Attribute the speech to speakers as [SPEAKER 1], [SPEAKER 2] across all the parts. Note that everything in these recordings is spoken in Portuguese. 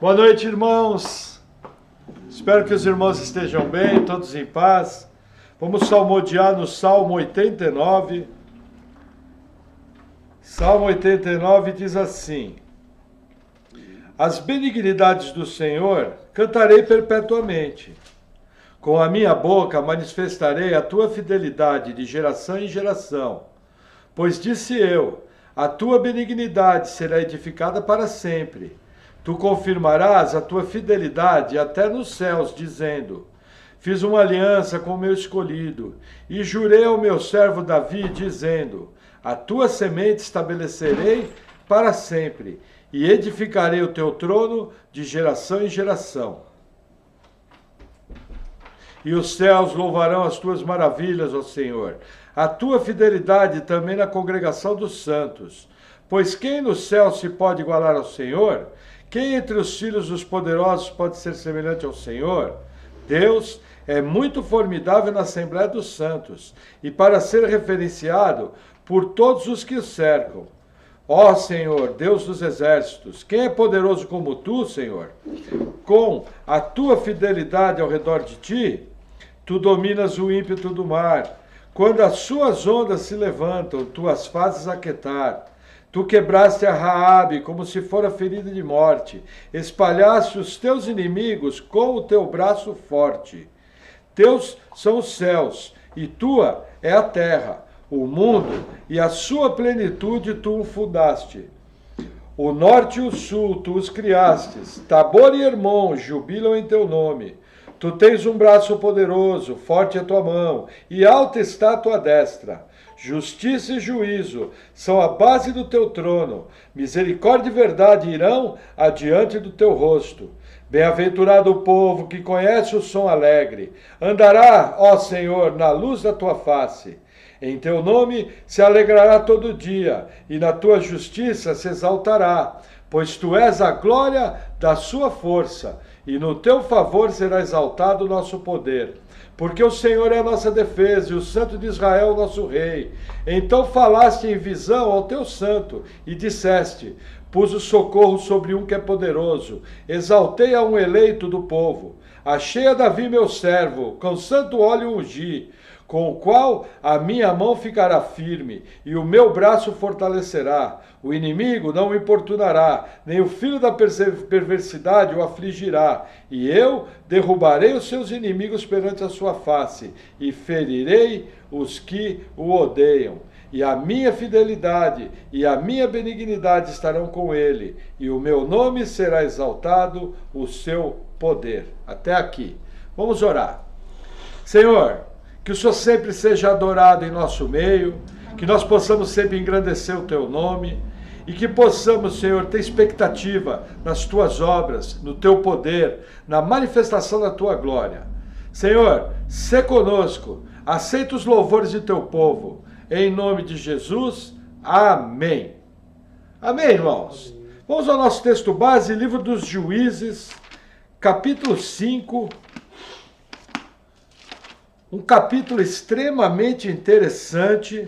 [SPEAKER 1] Boa noite, irmãos. Espero que os irmãos estejam bem, todos em paz. Vamos salmodiar no Salmo 89. Salmo 89 diz assim: As benignidades do Senhor cantarei perpetuamente. Com a minha boca manifestarei a tua fidelidade de geração em geração. Pois disse eu, a tua benignidade será edificada para sempre. Tu confirmarás a tua fidelidade até nos céus, dizendo: Fiz uma aliança com o meu escolhido, e jurei ao meu servo Davi, dizendo: A tua semente estabelecerei para sempre, e edificarei o teu trono de geração em geração. E os céus louvarão as tuas maravilhas, ó Senhor, a tua fidelidade também na congregação dos santos. Pois quem no céu se pode igualar ao Senhor? Quem entre os filhos dos poderosos pode ser semelhante ao Senhor? Deus é muito formidável na Assembleia dos Santos, e para ser referenciado por todos os que o cercam. Ó Senhor, Deus dos exércitos, quem é poderoso como tu, Senhor? Com a tua fidelidade ao redor de ti, tu dominas o ímpeto do mar. Quando as suas ondas se levantam, tu as fazes aquietar. Tu quebraste a Raabe como se fora ferida de morte. Espalhaste os teus inimigos com o teu braço forte. Teus são os céus, e tua é a terra. O mundo e a sua plenitude tu o fundaste. O norte e o sul tu os criastes. Tabor e Hermon jubilam em teu nome. Tu tens um braço poderoso, forte é tua mão, e alta está a tua destra. Justiça e juízo são a base do teu trono. Misericórdia e verdade irão adiante do teu rosto. Bem-aventurado o povo que conhece o som alegre. Andará, ó Senhor, na luz da tua face. Em teu nome se alegrará todo dia, e na tua justiça se exaltará, pois tu és a glória da sua força, e no teu favor será exaltado o nosso poder. Porque o Senhor é a nossa defesa, e o Santo de Israel o nosso rei. Então falaste em visão ao teu santo, e disseste: Pus o socorro sobre um que é poderoso, exaltei a um eleito do povo. Achei a Davi meu servo, com santo óleo ungi, com o qual a minha mão ficará firme, e o meu braço fortalecerá. O inimigo não o importunará, nem o filho da perversidade o afligirá. E eu derrubarei os seus inimigos perante a sua face, e ferirei os que o odeiam. E a minha fidelidade e a minha benignidade estarão com ele, e o meu nome será exaltado, o seu poder. Até aqui. Vamos orar. Senhor, que o Senhor sempre seja adorado em nosso meio, que nós possamos sempre engrandecer o teu nome, e que possamos, Senhor, ter expectativa nas tuas obras, no teu poder, na manifestação da tua glória. Senhor, sê conosco, aceita os louvores de teu povo, em nome de Jesus, amém. Amém, irmãos? Vamos ao nosso texto base, livro dos Juízes, capítulo 5, um capítulo extremamente interessante.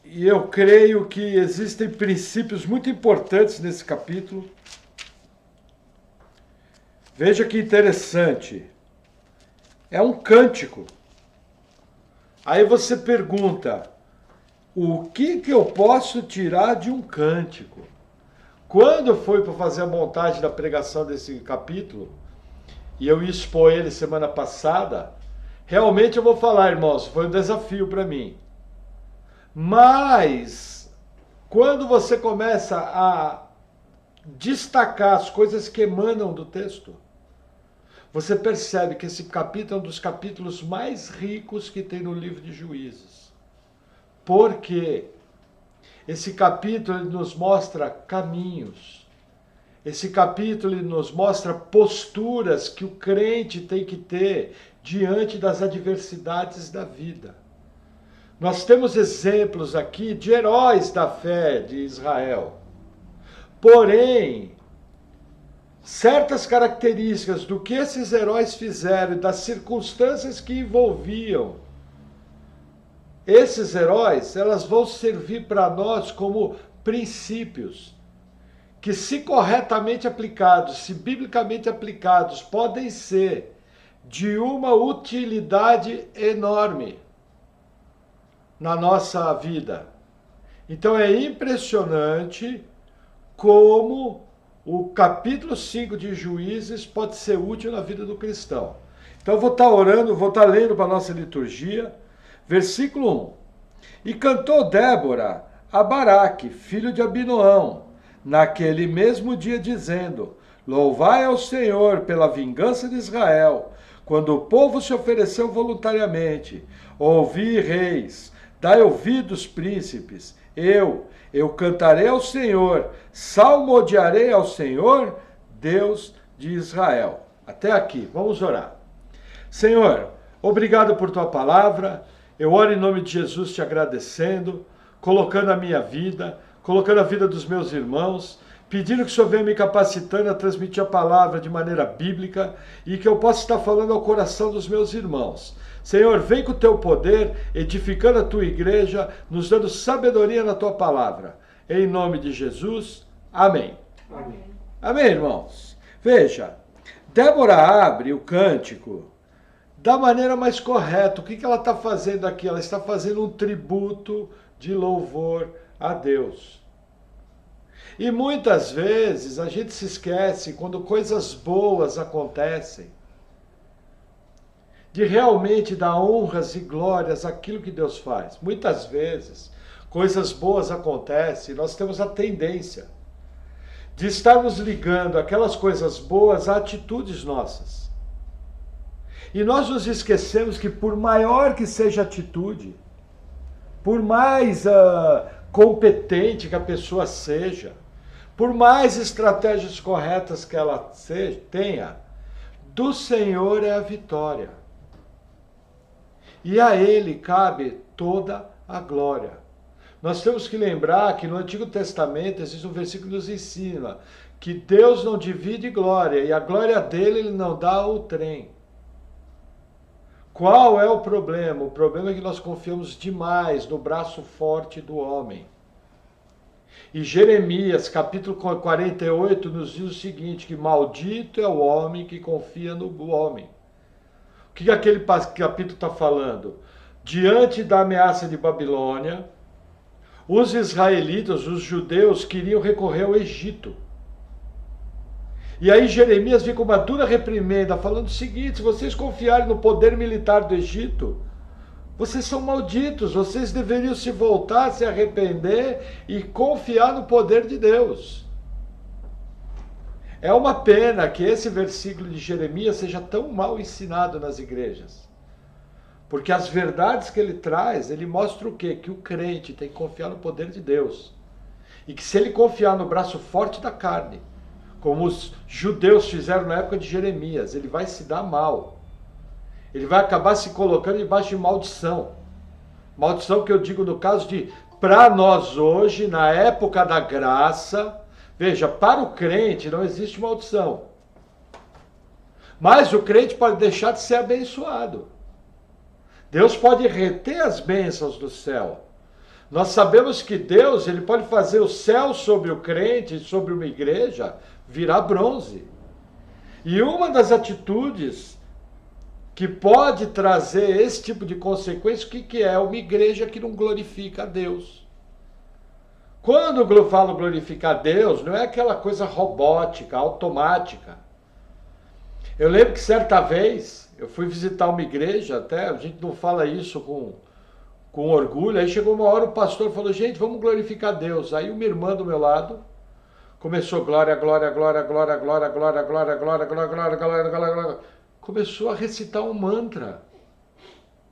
[SPEAKER 1] E eu creio que existem princípios muito importantes nesse capítulo. Veja que interessante. É um cântico. Aí você pergunta: o que eu posso tirar de um cântico? Quando eu fui para fazer a montagem da pregação desse capítulo, e eu ia expor ele semana passada, realmente eu vou falar, irmãos, foi um desafio para mim. Mas, quando você começa a destacar as coisas que emanam do texto, você percebe que esse capítulo é um dos capítulos mais ricos que tem no livro de Juízes. Porque esse capítulo ele nos mostra caminhos. Esse capítulo ele nos mostra posturas que o crente tem que ter diante das adversidades da vida. Nós temos exemplos aqui de heróis da fé de Israel. Porém, certas características do que esses heróis fizeram e das circunstâncias que envolviam esses heróis, elas vão servir para nós como princípios que, se corretamente aplicados, se biblicamente aplicados, podem ser de uma utilidade enorme na nossa vida. Então é impressionante como o capítulo 5 de Juízes pode ser útil na vida do cristão. Então eu vou estar orando, vou estar lendo para a nossa liturgia, versículo 1. E cantou Débora a Baraque, filho de Abinoão, naquele mesmo dia, dizendo: Louvai ao Senhor pela vingança de Israel, quando o povo se ofereceu voluntariamente. Ouvi, reis, dai ouvidos, príncipes. Eu cantarei ao Senhor, salmodiarei ao Senhor, Deus de Israel. Até aqui, vamos orar. Senhor, obrigado por tua palavra. Eu oro em nome de Jesus te agradecendo, colocando a minha vida, colocando a vida dos meus irmãos, pedindo que o Senhor venha me capacitando a transmitir a palavra de maneira bíblica e que eu possa estar falando ao coração dos meus irmãos. Senhor, vem com o teu poder, edificando a tua igreja, nos dando sabedoria na tua palavra. Em nome de Jesus, amém.
[SPEAKER 2] Amém.
[SPEAKER 1] Amém, irmãos? Veja, Débora abre o cântico da maneira mais correta. O que ela está fazendo aqui? Ela está fazendo um tributo de louvor a Deus. E muitas vezes a gente se esquece, quando coisas boas acontecem, de realmente dar honras e glórias àquilo que Deus faz. Muitas vezes coisas boas acontecem e nós temos a tendência de estarmos ligando aquelas coisas boas a atitudes nossas. E nós nos esquecemos que, por maior que seja a atitude, por mais competente que a pessoa seja, por mais estratégias corretas que ela tenha, do Senhor é a vitória. E a Ele cabe toda a glória. Nós temos que lembrar que no Antigo Testamento existe um versículo que nos ensina que Deus não divide glória, e a glória dele Ele não dá ao trem. Qual é o problema? O problema é que nós confiamos demais no braço forte do homem. E Jeremias, capítulo 48, nos diz o seguinte, que maldito é o homem que confia no homem. O que aquele capítulo está falando? Diante da ameaça de Babilônia, os israelitas, os judeus, queriam recorrer ao Egito. E aí Jeremias vem com uma dura reprimenda, falando o seguinte: se vocês confiarem no poder militar do Egito, vocês são malditos, vocês deveriam se voltar, se arrepender e confiar no poder de Deus. É uma pena que esse versículo de Jeremias seja tão mal ensinado nas igrejas. Porque as verdades que ele traz, ele mostra o quê? Que o crente tem que confiar no poder de Deus. E que se ele confiar no braço forte da carne, como os judeus fizeram na época de Jeremias, ele vai se dar mal. Ele vai acabar se colocando debaixo de maldição. Maldição que eu digo no caso de, para nós hoje, na época da graça, veja, para o crente não existe maldição. Mas o crente pode deixar de ser abençoado. Deus pode reter as bênçãos do céu. Nós sabemos que Deus, ele pode fazer o céu sobre o crente, sobre uma igreja, virar bronze. E uma das atitudes que pode trazer esse tipo de consequência, o que é? Uma igreja que não glorifica a Deus. Quando eu falo glorificar a Deus, não é aquela coisa robótica, automática. Eu lembro que certa vez, eu fui visitar uma igreja, até a gente não fala isso com orgulho, aí chegou uma hora o pastor falou, gente, vamos glorificar a Deus. Aí uma irmã do meu lado começou glória, glória, glória, glória, glória, glória, glória, glória, glória, glória, glória, glória, glória. Começou a recitar um mantra.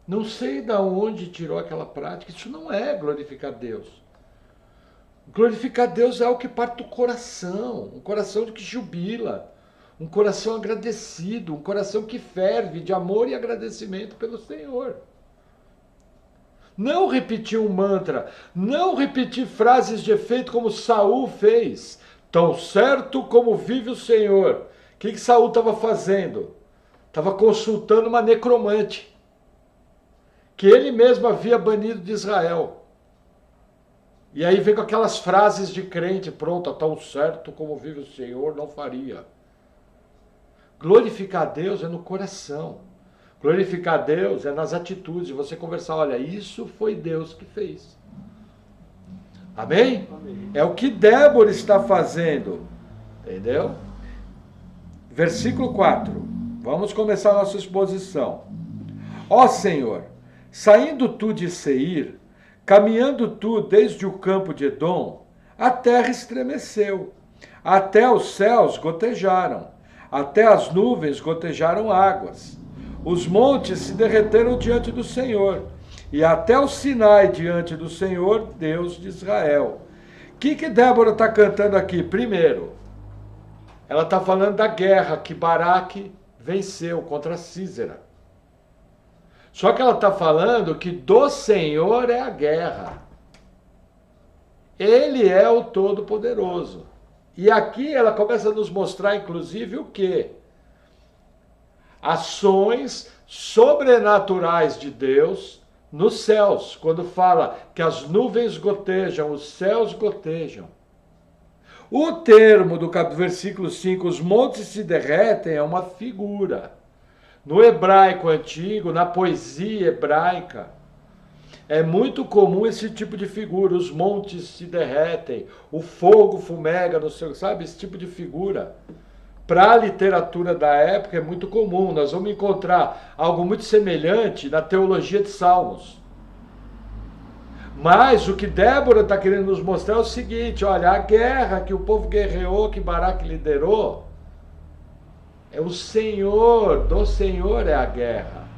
[SPEAKER 1] Não sei de onde tirou aquela prática, isso não é glorificar Deus. Glorificar Deus é o que parte do coração, um coração que jubila, um coração agradecido, um coração que ferve de amor e agradecimento pelo Senhor. Não repetir um mantra, não repetir frases de efeito como Saul fez. Tão certo como vive o Senhor. O que Saul estava fazendo? Estava consultando uma necromante, que ele mesmo havia banido de Israel. E aí vem com aquelas frases de crente, pronto, tão certo como vive o Senhor, não faria. Glorificar a Deus é no coração. Glorificar a Deus é nas atitudes. Você conversar, olha, isso foi Deus que fez. Amém? Amém. É o que Débora está fazendo. Entendeu? Versículo 4. Vamos começar a nossa exposição. Ó Senhor, saindo tu de Seir, caminhando tu desde o campo de Edom, a terra estremeceu, até os céus gotejaram, até as nuvens gotejaram águas. Os montes se derreteram diante do Senhor, e até o Sinai diante do Senhor, Deus de Israel. O que Débora está cantando aqui? Primeiro, ela está falando da guerra que Baraque venceu contra Sísera. Só que ela está falando que do Senhor é a guerra. Ele é o Todo-Poderoso. E aqui ela começa a nos mostrar, inclusive, o quê? Ações sobrenaturais de Deus nos céus. Quando fala que as nuvens gotejam, os céus gotejam. O termo do versículo 5, os montes se derretem, é uma figura. No hebraico antigo, na poesia hebraica, é muito comum esse tipo de figura. Os montes se derretem, o fogo fumega no céu, sabe? Esse tipo de figura. Para a literatura da época é muito comum. Nós vamos encontrar algo muito semelhante na teologia de Salmos. Mas o que Débora está querendo nos mostrar é o seguinte, olha, a guerra que o povo guerreou, que Baraque liderou, é o Senhor, do Senhor é a guerra.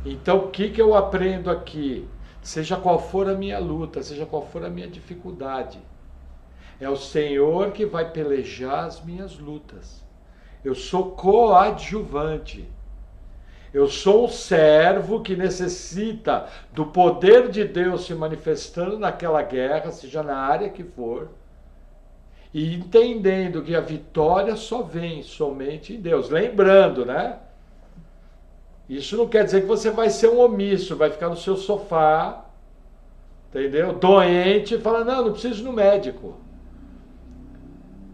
[SPEAKER 1] Então o que eu aprendo aqui? Seja qual for a minha luta, seja qual for a minha dificuldade, é o Senhor que vai pelejar as minhas lutas. Eu sou coadjuvante. Eu sou um servo que necessita do poder de Deus se manifestando naquela guerra, seja na área que for, e entendendo que a vitória só vem somente em Deus. Lembrando, né? Isso não quer dizer que você vai ser um omisso, vai ficar no seu sofá, entendeu? Doente, e falar, não preciso ir no médico.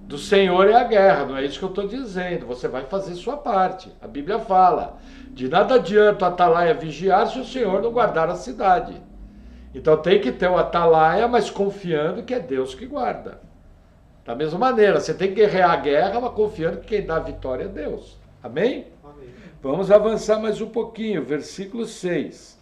[SPEAKER 1] Do Senhor é a guerra, não é isso que eu estou dizendo. Você vai fazer sua parte. A Bíblia fala, de nada adianta o atalaia vigiar se o Senhor não guardar a cidade. Então tem que ter o atalaia, mas confiando que é Deus que guarda. Da mesma maneira, você tem que guerrear a guerra, mas confiando que quem dá a vitória é Deus. Amém? Amém. Vamos avançar mais um pouquinho, versículo 6.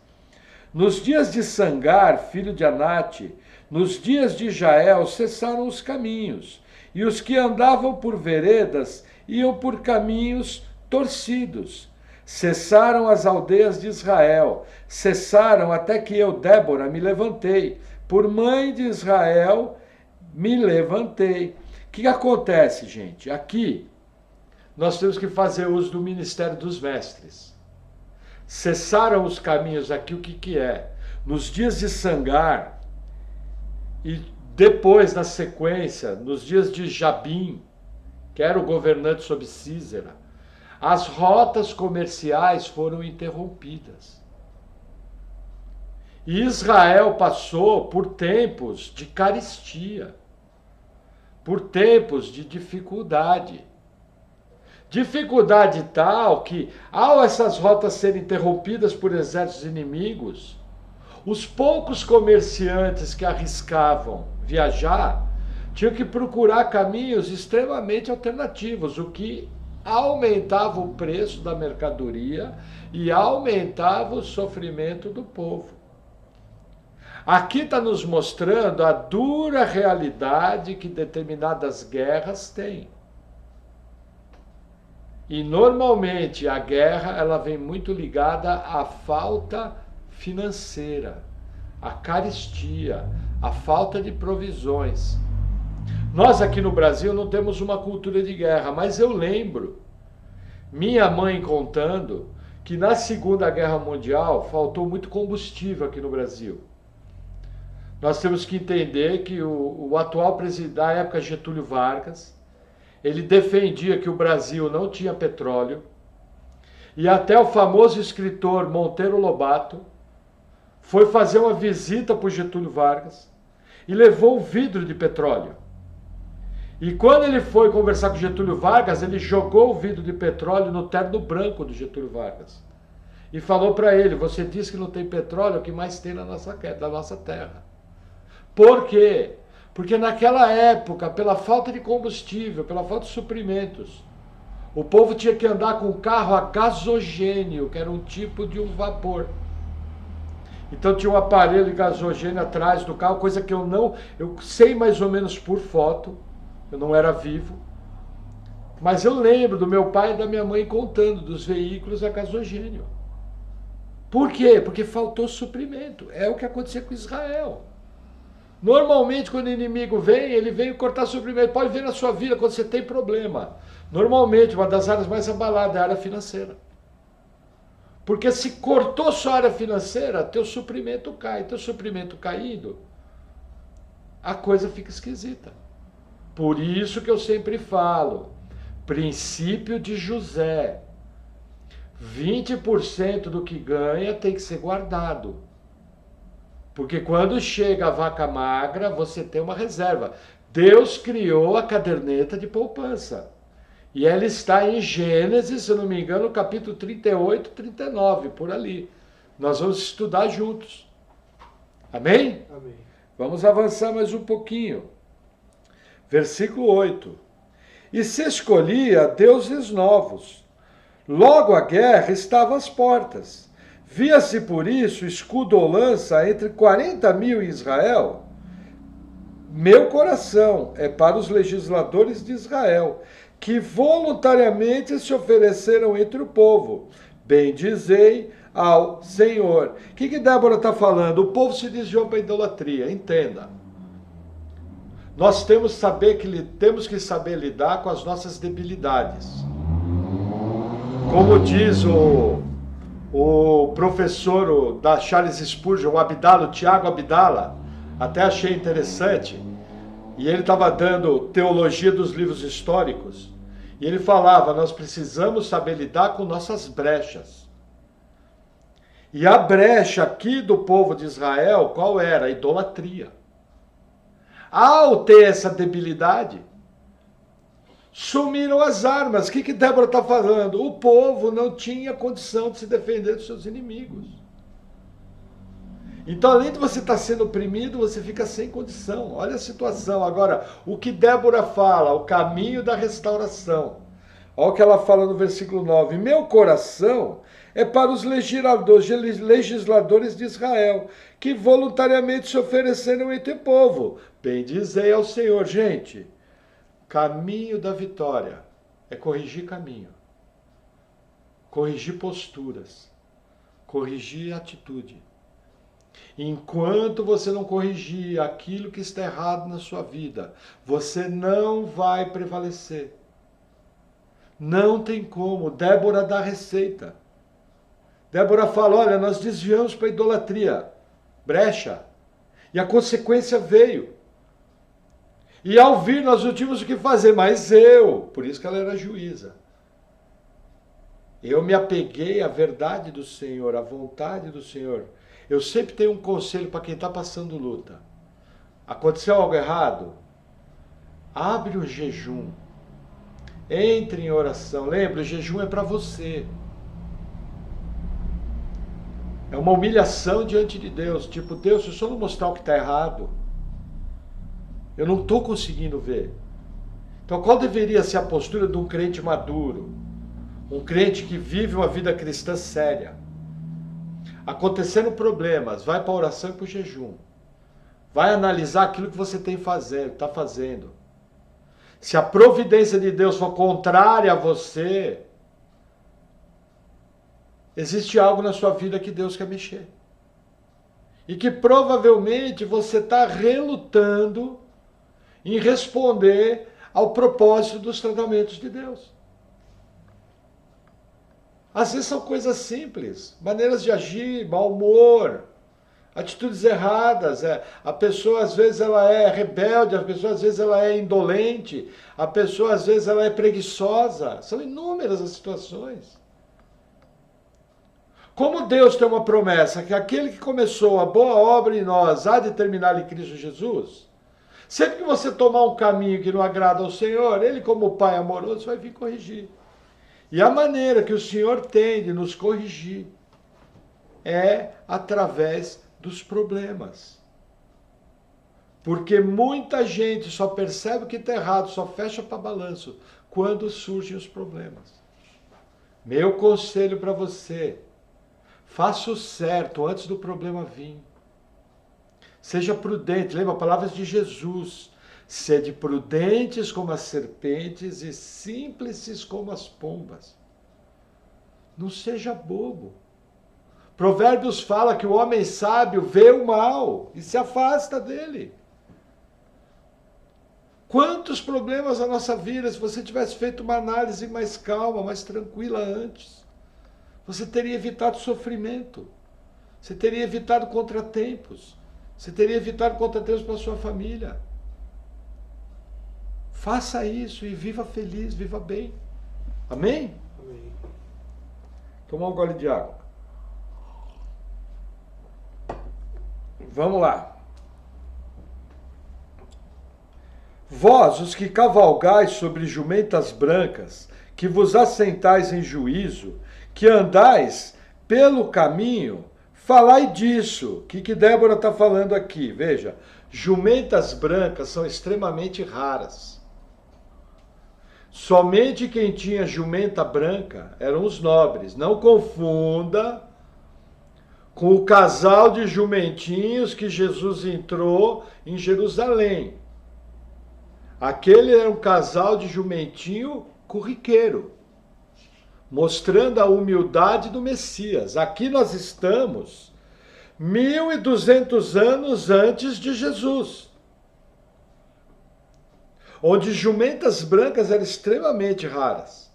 [SPEAKER 1] Nos dias de Sangar, filho de Anate, nos dias de Jael, cessaram os caminhos, e os que andavam por veredas iam por caminhos torcidos. Cessaram as aldeias de Israel, cessaram até que eu, Débora, me levantei. Por mãe de Israel, me levantei. O que acontece, gente? Aqui, nós temos que fazer uso do ministério dos mestres. Cessaram os caminhos aqui, o que é? Nos dias de Sangar, e depois, na sequência, nos dias de Jabim, que era o governante sobre Sísera, as rotas comerciais foram interrompidas. E Israel passou por tempos de carestia, por tempos de dificuldade. Dificuldade tal que, ao essas rotas serem interrompidas por exércitos inimigos, os poucos comerciantes que arriscavam viajar tinham que procurar caminhos extremamente alternativos, o que aumentava o preço da mercadoria e aumentava o sofrimento do povo. Aqui está nos mostrando a dura realidade que determinadas guerras têm. E normalmente a guerra ela vem muito ligada à falta financeira, à carestia, à falta de provisões. Nós aqui no Brasil não temos uma cultura de guerra, mas eu lembro minha mãe contando que na Segunda Guerra Mundial faltou muito combustível aqui no Brasil. Nós temos que entender que o atual presidente da época, Getúlio Vargas, ele defendia que o Brasil não tinha petróleo, e até o famoso escritor Monteiro Lobato foi fazer uma visita para o Getúlio Vargas, e levou um vidro de petróleo. E quando ele foi conversar com Getúlio Vargas, ele jogou o vidro de petróleo no terno branco do Getúlio Vargas. E falou para ele, você diz que não tem petróleo, é o que mais tem na nossa terra. Por quê? Porque naquela época, pela falta de combustível, pela falta de suprimentos, o povo tinha que andar com um carro a gasogênio, que era um tipo de um vapor. Então tinha um aparelho de gasogênio atrás do carro, coisa que eu sei mais ou menos por foto, eu não era vivo, mas eu lembro do meu pai e da minha mãe contando dos veículos a gasogênio. Por quê? Porque faltou suprimento. É o que aconteceu com Israel. Normalmente, quando o inimigo vem, ele vem cortar suprimento. Pode ver na sua vida quando você tem problema. Normalmente, uma das áreas mais abaladas é a área financeira. Porque se cortou sua área financeira, teu suprimento cai. Teu suprimento caindo, a coisa fica esquisita. Por isso que eu sempre falo, princípio de José. 20% do que ganha tem que ser guardado. Porque quando chega a vaca magra, você tem uma reserva. Deus criou a caderneta de poupança. E ela está em Gênesis, se eu não me engano, capítulo 38, 39, por ali. Nós vamos estudar juntos. Amém?
[SPEAKER 2] Amém.
[SPEAKER 1] Vamos avançar mais um pouquinho. Versículo 8. E se escolhia deuses novos. Logo a guerra estava às portas. Via-se por isso escudo ou lança entre 40.000 em Israel. Meu coração é para os legisladores de Israel, que voluntariamente se ofereceram entre o povo. Bendizei ao Senhor. O que Débora está falando? O povo se desviou para a idolatria, entenda. Nós temos que saber lidar com as nossas debilidades. Como diz o professor da Charles Spurgeon, o Tiago Abdala, até achei interessante, e ele estava dando teologia dos livros históricos, e ele falava, nós precisamos saber lidar com nossas brechas. E a brecha aqui do povo de Israel, qual era? A idolatria. Ao ter essa debilidade, sumiram as armas. O que Débora está falando? O povo não tinha condição de se defender dos seus inimigos. Então, além de você estar sendo oprimido, você fica sem condição. Olha a situação. Agora, o que Débora fala, o caminho da restauração. Olha o que ela fala no versículo 9. Meu coração é para os legisladores de Israel, que voluntariamente se ofereceram entre o povo. Bendizei ao Senhor. Gente, caminho da vitória é corrigir caminho, corrigir posturas, corrigir atitude. Enquanto você não corrigir aquilo que está errado na sua vida, você não vai prevalecer. Não tem como. Débora dá receita. Débora fala, olha, nós desviamos para a idolatria, brecha, e a consequência veio. E ao vir nós não tínhamos o que fazer, mas por isso que ela era juíza, eu me apeguei à verdade do Senhor, à vontade do Senhor. Eu sempre tenho um conselho para quem está passando luta. Aconteceu algo errado? Abre um jejum, entre em oração. Lembra, o jejum é para você. É uma humilhação diante de Deus. Tipo, Deus, se o Senhor não mostrar o que está errado, eu não estou conseguindo ver. Então, qual deveria ser a postura de um crente maduro? Um crente que vive uma vida cristã séria. Acontecendo problemas, vai para a oração e para o jejum. Vai analisar aquilo que você está fazendo. Se a providência de Deus for contrária a você, existe algo na sua vida que Deus quer mexer. E que provavelmente você está relutando em responder ao propósito dos tratamentos de Deus. Às vezes são coisas simples, maneiras de agir, mau humor, atitudes erradas. A pessoa às vezes ela é rebelde, a pessoa às vezes ela é indolente, a pessoa às vezes ela é preguiçosa. São inúmeras as situações. Como Deus tem uma promessa que aquele que começou a boa obra em nós há de terminar em Cristo Jesus, sempre que você tomar um caminho que não agrada ao Senhor, Ele, como Pai amoroso, vai vir corrigir. E a maneira que o Senhor tem de nos corrigir é através dos problemas. Porque muita gente só percebe que está errado, só fecha para balanço quando surgem os problemas. Meu conselho para você: faça o certo antes do problema vir. Seja prudente, lembra palavras de Jesus. Sede prudentes como as serpentes e simples como as pombas. Não seja bobo. Provérbios fala que o homem sábio vê o mal e se afasta dele. Quantos problemas na nossa vida, se você tivesse feito uma análise mais calma, mais tranquila antes, você teria evitado sofrimento, você teria evitado contratempos, você teria evitado contratempos para a sua família. Faça isso e viva feliz, viva bem. Amém?
[SPEAKER 2] Amém.
[SPEAKER 1] Tomar um gole de água. Vamos lá. Vós, os que cavalgais sobre jumentas brancas, que vos assentais em juízo, que andais pelo caminho, falai disso. O que Débora está falando aqui? Veja, jumentas brancas são extremamente raras. Somente quem tinha jumenta branca eram os nobres. Não confunda com o casal de jumentinhos que Jesus entrou em Jerusalém. Aquele era um casal de jumentinho corriqueiro, mostrando a humildade do Messias. Aqui nós estamos 1.200 anos antes de Jesus, onde jumentas brancas eram extremamente raras.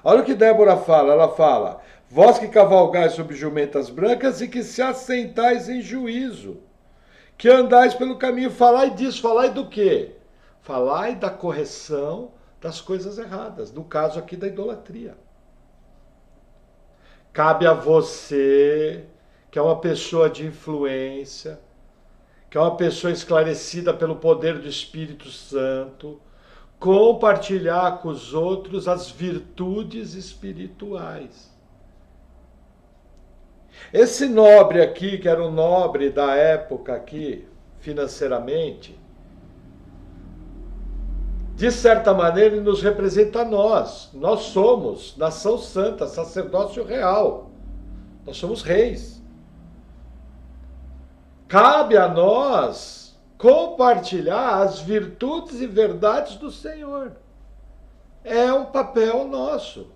[SPEAKER 1] Olha o que Débora fala, ela fala: vós que cavalgais sobre jumentas brancas e que se assentais em juízo, que andais pelo caminho, falai disso, falai do quê? Falai da correção das coisas erradas, no caso aqui da idolatria. Cabe a você, que é uma pessoa de influência, que é uma pessoa esclarecida pelo poder do Espírito Santo, compartilhar com os outros as virtudes espirituais. Esse nobre aqui, que era um nobre da época aqui, financeiramente, de certa maneira ele nos representa a nós. Nós somos nação santa, sacerdócio real. Nós somos reis. Cabe a nós compartilhar as virtudes e verdades do Senhor. É um papel nosso.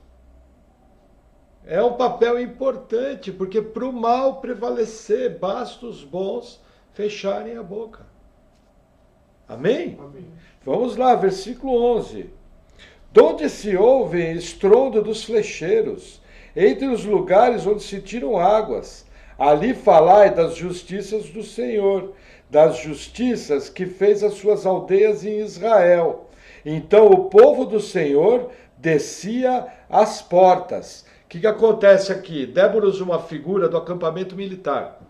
[SPEAKER 1] É um papel importante, porque para o mal prevalecer, basta os bons fecharem a boca. Amém?
[SPEAKER 2] Amém.
[SPEAKER 1] Vamos lá, versículo 11. Donde se ouve estrondo dos flecheiros, entre os lugares onde se tiram águas, ali falai das justiças do Senhor, das justiças que fez as suas aldeias em Israel. Então o povo do Senhor descia às portas. O que acontece aqui? Débora usa uma figura do acampamento militar.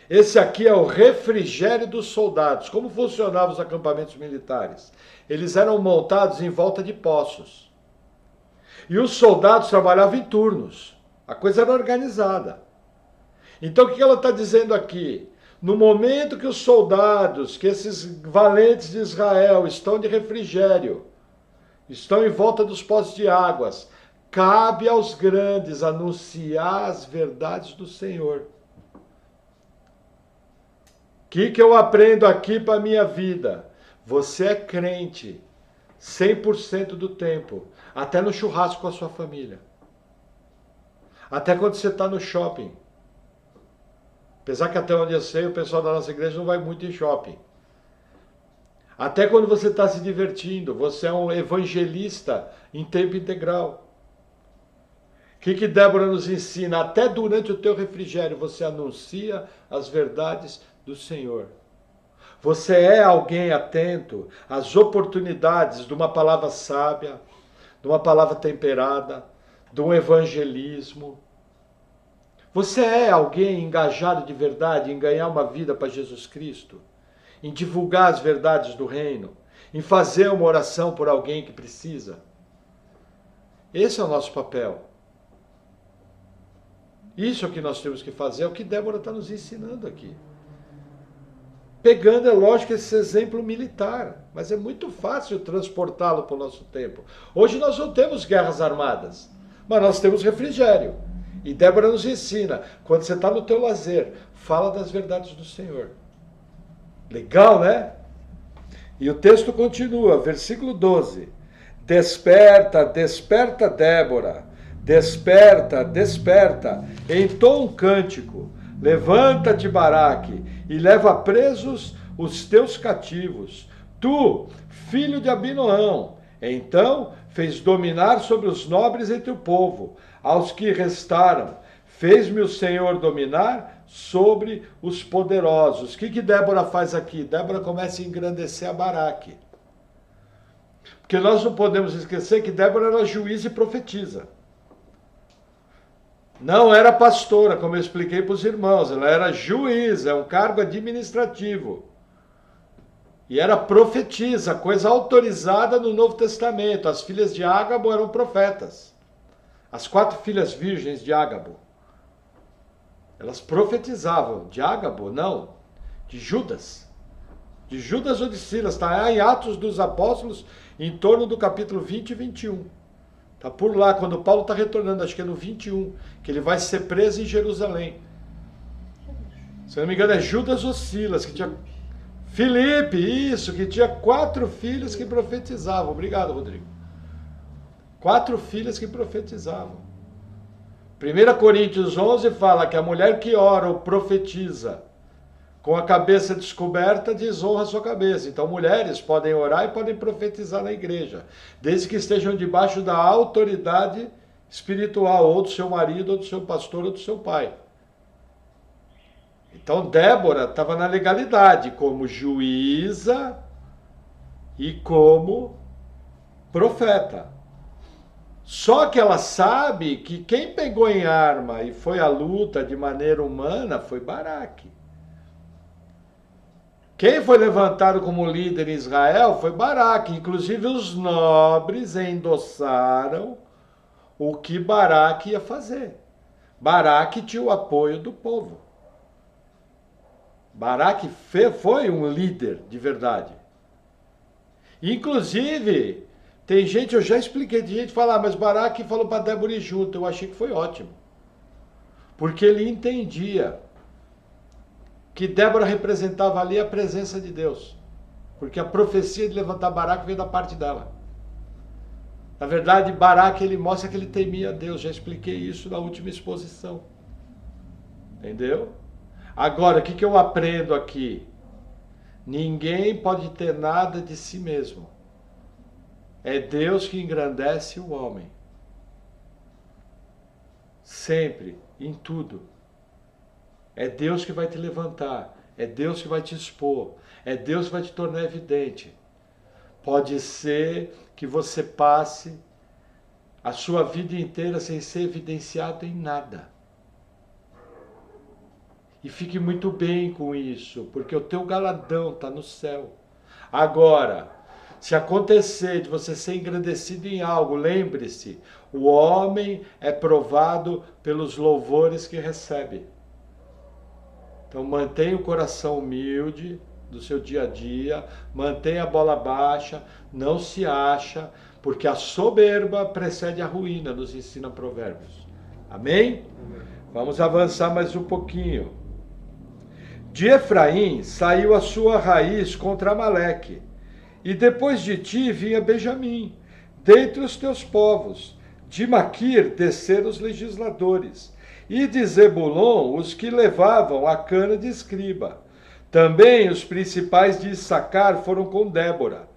[SPEAKER 1] Esse aqui é o refrigério dos soldados. Como funcionavam os acampamentos militares? Eles eram montados em volta de poços. E os soldados trabalhavam em turnos. A coisa era organizada. Então o que ela está dizendo aqui? No momento que os soldados, que esses valentes de Israel estão de refrigério, estão em volta dos poços de águas, cabe aos grandes anunciar as verdades do Senhor. O que eu aprendo aqui para a minha vida? Você é crente 100% do tempo, até no churrasco com a sua família. Até quando você está no shopping. Apesar que até onde eu sei, o pessoal da nossa igreja não vai muito em shopping. Até quando você está se divertindo, você é um evangelista em tempo integral. O que Débora nos ensina? Até durante o teu refrigério você anuncia as verdades do Senhor. Você é alguém atento às oportunidades de uma palavra sábia, de uma palavra temperada, de um evangelismo. Você é alguém engajado de verdade em ganhar uma vida para Jesus Cristo? Em divulgar as verdades do reino? Em fazer uma oração por alguém que precisa? Esse é o nosso papel. Isso é o que nós temos que fazer, é o que Débora está nos ensinando aqui. Pegando, é lógico, esse exemplo militar, mas é muito fácil transportá-lo para o nosso tempo. Hoje nós não temos guerras armadas, mas nós temos refrigério. E Débora nos ensina, quando você está no teu lazer, fala das verdades do Senhor. Legal, né? E o texto continua, versículo 12. Desperta, desperta, Débora. Desperta, desperta. Entoa um cântico. Levanta-te, Baraque, e leva presos os teus cativos. Tu, filho de Abinoão. Então fez dominar sobre os nobres entre o povo, aos que restaram. Fez-me o Senhor dominar sobre os poderosos. O que Débora faz aqui? Débora começa a engrandecer a Baraque. Porque nós não podemos esquecer que Débora era juíza e profetisa. Não era pastora, como eu expliquei para os irmãos. Ela era juíza, é um cargo administrativo. E era profetisa, coisa autorizada no Novo Testamento. As filhas de Ágabo eram profetas. As 4 filhas virgens de Ágabo. Elas profetizavam. De Ágabo? Não. De Judas. De Judas ou de Silas. Está em Atos dos Apóstolos, em torno do capítulo 20 e 21. Está por lá, quando Paulo está retornando, acho que é no 21, que ele vai ser preso em Jerusalém. Se não me engano, é Judas ou Silas, que tinha... Filipe, isso, que tinha 4 filhos que profetizavam. Obrigado, Rodrigo. 4 filhas que profetizavam. 1 Coríntios 11 fala que a mulher que ora ou profetiza com a cabeça descoberta desonra a sua cabeça. Então mulheres podem orar e podem profetizar na igreja, desde que estejam debaixo da autoridade espiritual, ou do seu marido, ou do seu pastor, ou do seu pai. Então Débora estava na legalidade, como juíza e como profeta. Só que ela sabe que quem pegou em arma e foi à luta de maneira humana foi Baraque. Quem foi levantado como líder em Israel foi Baraque. Inclusive os nobres endossaram o que Baraque ia fazer. Baraque tinha o apoio do povo. Baraque foi um líder de verdade. Inclusive, tem gente, eu já expliquei, tem gente que fala, mas Baraque falou para Débora ir junto. Eu achei que foi ótimo. Porque ele entendia que Débora representava ali a presença de Deus. Porque a profecia de levantar Baraque veio da parte dela. Na verdade, Baraque, ele mostra que ele temia a Deus. Já expliquei isso na última exposição. Entendeu? Agora, o que eu aprendo aqui? Ninguém pode ter nada de si mesmo. É Deus que engrandece o homem. Sempre, em tudo. É Deus que vai te levantar. É Deus que vai te expor. É Deus que vai te tornar evidente. Pode ser que você passe a sua vida inteira sem ser evidenciado em nada. E fique muito bem com isso, porque o teu galardão está no céu. Agora, se acontecer de você ser engrandecido em algo, lembre-se, o homem é provado pelos louvores que recebe. Então mantenha o coração humilde do seu dia a dia, mantenha a bola baixa, não se acha, porque a soberba precede a ruína, nos ensina Provérbios. Amém? Vamos avançar mais um pouquinho. De Efraim saiu a sua raiz contra Amaleque, e depois de ti vinha Benjamim, dentre os teus povos. De Maquir desceram os legisladores, e de Zebulon os que levavam a cana de escriba. Também os principais de Issacar foram com Débora.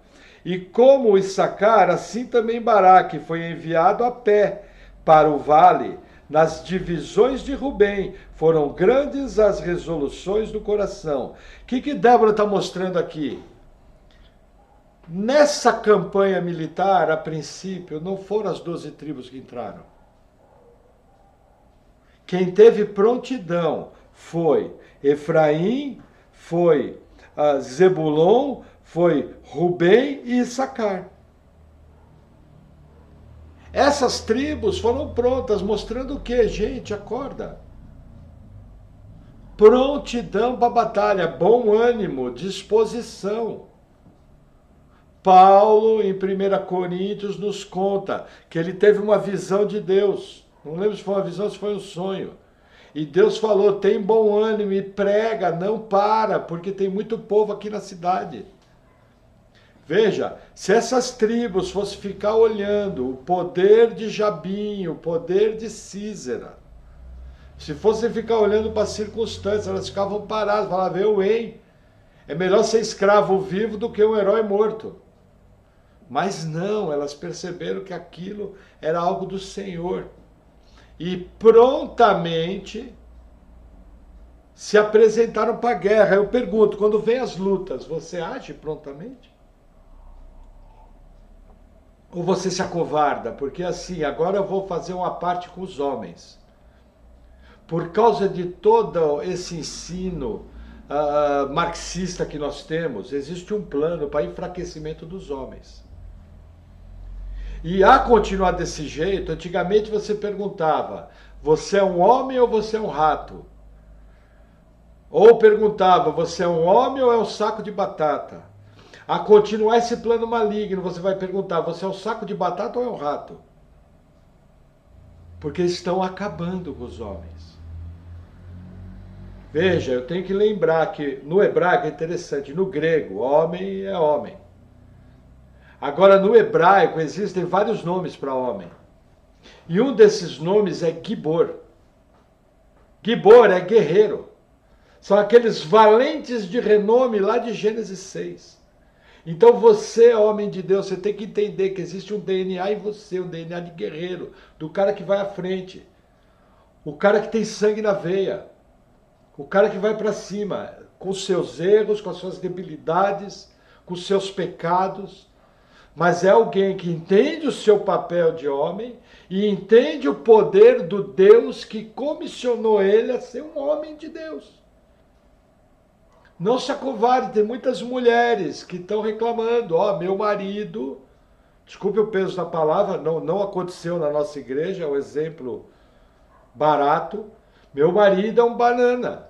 [SPEAKER 1] E como Issacar, assim também Baraque foi enviado a pé para o vale. Nas divisões de Rubem foram grandes as resoluções do coração. O que Débora está mostrando aqui? Nessa campanha militar, a princípio, não foram as 12 tribos que entraram. Quem teve prontidão foi Efraim, foi Zebulon, foi Rubem e Issacar. Essas tribos foram prontas, mostrando o que, gente? Acorda. Prontidão para a batalha, bom ânimo, disposição. Paulo, em 1 Coríntios, nos conta que ele teve uma visão de Deus. Não lembro se foi uma visão ou se foi um sonho. E Deus falou, tem bom ânimo e prega, não para, porque tem muito povo aqui na cidade. Veja, se essas tribos fossem ficar olhando o poder de Jabim, o poder de Sísera, se fossem ficar olhando para as circunstâncias, elas ficavam paradas, falavam, hein? É melhor ser escravo vivo do que um herói morto. Mas não, elas perceberam que aquilo era algo do Senhor. E prontamente se apresentaram para a guerra. Eu pergunto, quando vem as lutas, você age prontamente? Ou você se acovarda? Porque assim, agora eu vou fazer uma parte com os homens. Por causa de todo esse ensino marxista que nós temos, existe um plano para enfraquecimento dos homens. E a continuar desse jeito, antigamente você perguntava, você é um homem ou você é um rato? Ou perguntava, você é um homem ou é um saco de batata? A continuar esse plano maligno, você vai perguntar, você é um saco de batata ou é um rato? Porque estão acabando com os homens. Veja, eu tenho que lembrar que no hebraico é interessante, no grego, homem é homem. Agora, no hebraico, existem vários nomes para homem. E um desses nomes é Gibor. Gibor é guerreiro. São aqueles valentes de renome lá de Gênesis 6. Então você, homem de Deus, você tem que entender que existe um DNA em você, um DNA de guerreiro, do cara que vai à frente. O cara que tem sangue na veia. O cara que vai para cima, com seus erros, com as suas debilidades, com os seus pecados. Mas é alguém que entende o seu papel de homem e entende o poder do Deus que comissionou ele a ser um homem de Deus. Não se acovarde, tem muitas mulheres que estão reclamando, meu marido, desculpe o peso da palavra, não aconteceu na nossa igreja, é um exemplo barato, meu marido é um banana.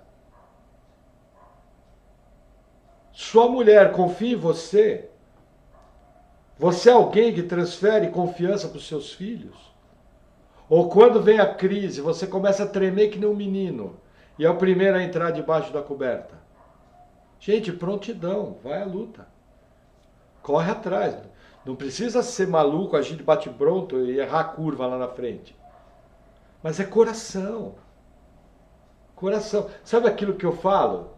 [SPEAKER 1] Sua mulher confia em você? Você é alguém que transfere confiança para os seus filhos? Ou quando vem a crise, você começa a tremer que nem um menino e é o primeiro a entrar debaixo da coberta? Gente, prontidão, vai à luta. Corre atrás. Não precisa ser maluco, agir de bate-pronto e errar a curva lá na frente. Mas é coração. Coração. Sabe aquilo que eu falo?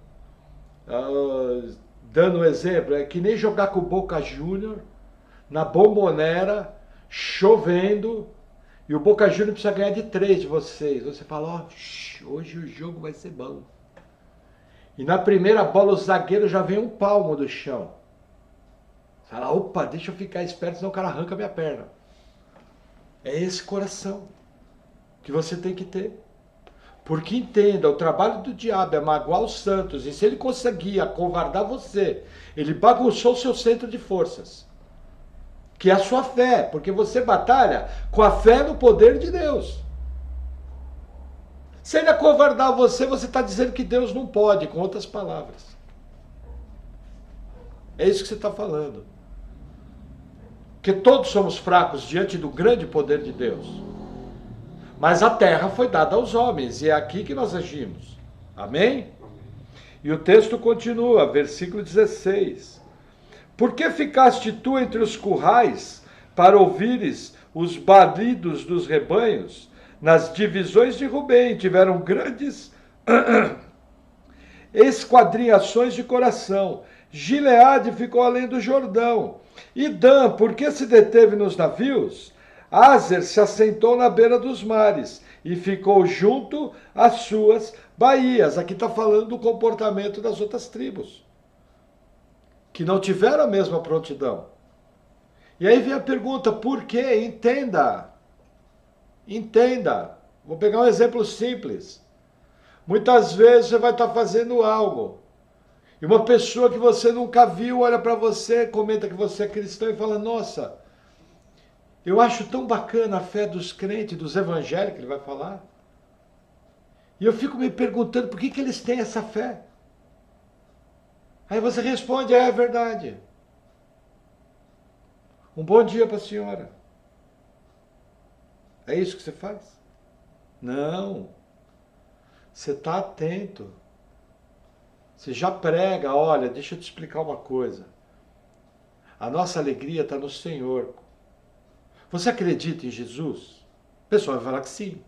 [SPEAKER 1] Dando um exemplo, é que nem jogar com o Boca Júnior na Bombonera, chovendo, e o Boca Juniors precisa ganhar de 3 de vocês. Você fala, hoje o jogo vai ser bom. E na primeira bola o zagueiro já vem um palmo do chão. Você fala, opa, deixa eu ficar esperto, senão o cara arranca a minha perna. É esse coração que você tem que ter. Porque entenda, o trabalho do diabo é magoar os santos, e se ele conseguir acovardar você, ele bagunçou o seu centro de forças. Que é a sua fé, porque você batalha com a fé no poder de Deus. Se ele acovardar você, você está dizendo que Deus não pode, com outras palavras. É isso que você está falando. Que todos somos fracos diante do grande poder de Deus. Mas a terra foi dada aos homens, e é aqui que nós agimos. Amém? E o texto continua, versículo 16. Por que ficaste tu entre os currais, para ouvires os balidos dos rebanhos? Nas divisões de Rubem tiveram grandes esquadrinhações de coração. Gileade ficou além do Jordão. E Dan, por que se deteve nos navios? Aser se assentou na beira dos mares e ficou junto às suas baías. Aqui está falando do comportamento das outras tribos, que não tiveram a mesma prontidão. E aí vem a pergunta, por quê? Entenda. Entenda. Vou pegar um exemplo simples. Muitas vezes você vai estar fazendo algo e uma pessoa que você nunca viu olha para você, comenta que você é cristão e fala: nossa, eu acho tão bacana a fé dos crentes, dos evangélicos, ele vai falar. E eu fico me perguntando por que eles têm essa fé. Aí você responde: é verdade. Um bom dia para a senhora. É isso que você faz? Não. Você está atento. Você já prega: olha, deixa eu te explicar uma coisa. A nossa alegria está no Senhor. Você acredita em Jesus? O pessoal vai falar que sim.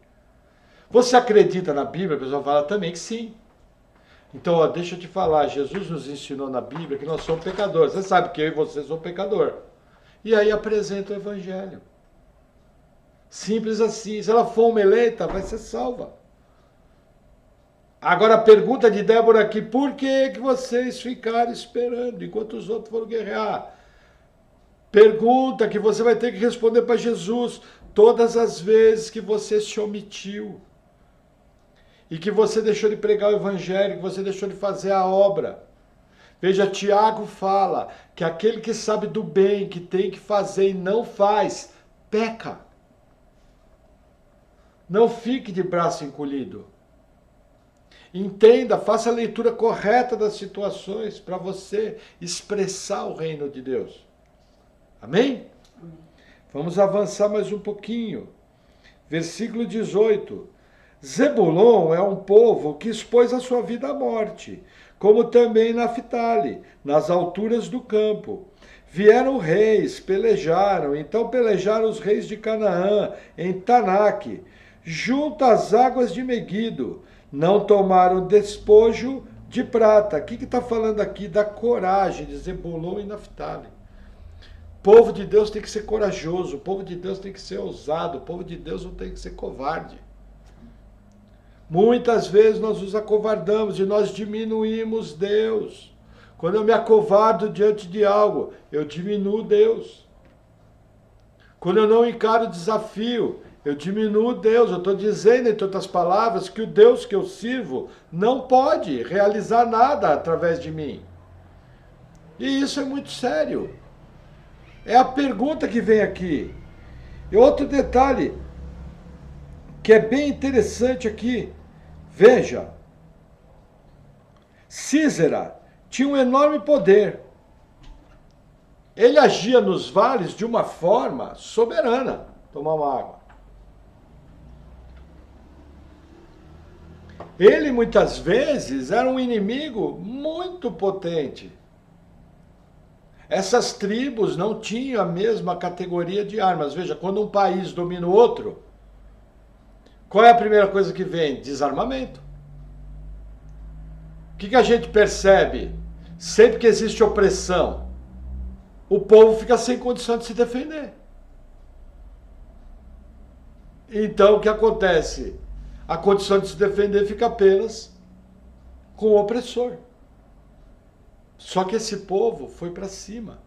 [SPEAKER 1] Você acredita na Bíblia? O pessoal vai falar também que sim. Então, ó, deixa eu te falar, Jesus nos ensinou na Bíblia que nós somos pecadores. Você sabe que eu e você somos pecador. E aí apresenta o Evangelho. Simples assim. Se ela for uma eleita, vai ser salva. Agora a pergunta de Débora aqui: por que vocês ficaram esperando enquanto os outros foram guerrear? Pergunta que você vai ter que responder para Jesus todas as vezes que você se omitiu. E que você deixou de pregar o Evangelho, que você deixou de fazer a obra. Veja, Tiago fala que aquele que sabe do bem, que tem que fazer e não faz, peca. Não fique de braço encolhido. Entenda, faça a leitura correta das situações para você expressar o reino de Deus. Amém? Vamos avançar mais um pouquinho. Versículo 18. Zebulon é um povo que expôs a sua vida à morte, como também Naftali, nas alturas do campo. Vieram reis, pelejaram, então pelejaram os reis de Canaã, em Tanak, junto às águas de Meguido. Não tomaram despojo de prata. O que está falando aqui? Da coragem de Zebulon e Naftali. O povo de Deus tem que ser corajoso, o povo de Deus tem que ser ousado, o povo de Deus não tem que ser covarde. Muitas vezes nós nos acovardamos e nós diminuímos Deus. Quando eu me acovardo diante de algo, eu diminuo Deus. Quando eu não encaro o desafio, eu diminuo Deus. Eu estou dizendo, entre outras palavras, que o Deus que eu sirvo não pode realizar nada através de mim. E isso é muito sério. É a pergunta que vem aqui. E outro detalhe, que é bem interessante aqui. Veja, Císera tinha um enorme poder. Ele agia nos vales de uma forma soberana. Tomar uma água. Ele muitas vezes era um inimigo muito potente. Essas tribos não tinham a mesma categoria de armas. Veja, quando um país domina o outro, qual é a primeira coisa que vem? Desarmamento. O que a gente percebe? Sempre que existe opressão, o povo fica sem condição de se defender. Então, o que acontece? A condição de se defender fica apenas com o opressor. Só que esse povo foi para cima.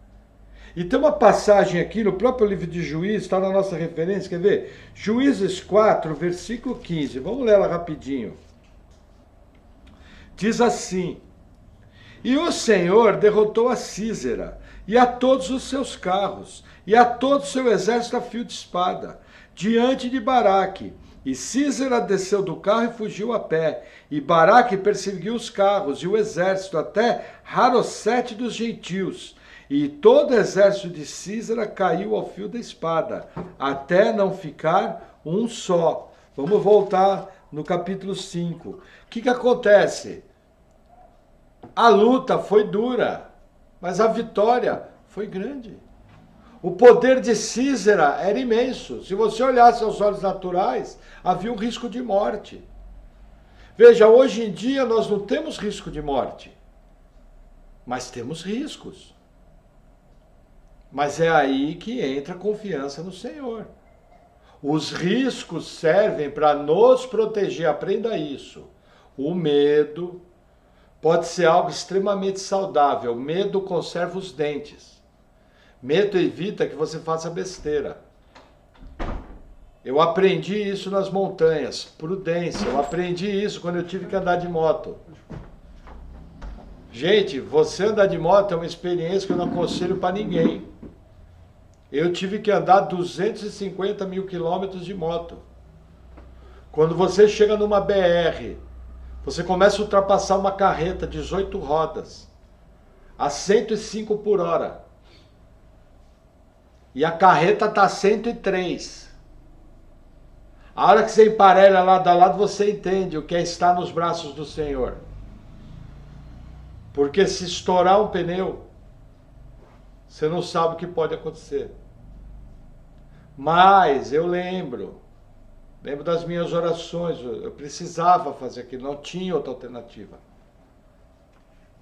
[SPEAKER 1] E tem uma passagem aqui no próprio livro de Juízes, está na nossa referência, quer ver? Juízes 4, versículo 15. Vamos ler ela rapidinho. Diz assim: e o Senhor derrotou a Císera, e a todos os seus carros, e a todo o seu exército a fio de espada, diante de Baraque. E Císera desceu do carro e fugiu a pé. E Baraque perseguiu os carros e o exército até Harosete dos gentios. E todo o exército de Císera caiu ao fio da espada, até não ficar um só. Vamos voltar no capítulo 5. O que acontece? A luta foi dura, mas a vitória foi grande. O poder de Císera era imenso. Se você olhasse aos olhos naturais, havia um risco de morte. Veja, hoje em dia nós não temos risco de morte, mas temos riscos. Mas é aí que entra a confiança no Senhor. Os riscos servem para nos proteger, aprenda isso. O medo pode ser algo extremamente saudável. Medo conserva os dentes. Medo evita que você faça besteira. Eu aprendi isso nas montanhas, prudência. Eu aprendi isso quando eu tive que andar de moto. Gente, você andar de moto é uma experiência que eu não aconselho para ninguém. Eu tive que andar 250 mil quilômetros de moto. Quando você chega numa BR, você começa a ultrapassar uma carreta 18 rodas, a 105 por hora. E a carreta está a 103. A hora que você emparelha lado a lado, você entende o que é estar nos braços do Senhor. Porque se estourar um pneu, você não sabe o que pode acontecer. Mas eu lembro das minhas orações, eu precisava fazer aquilo, não tinha outra alternativa.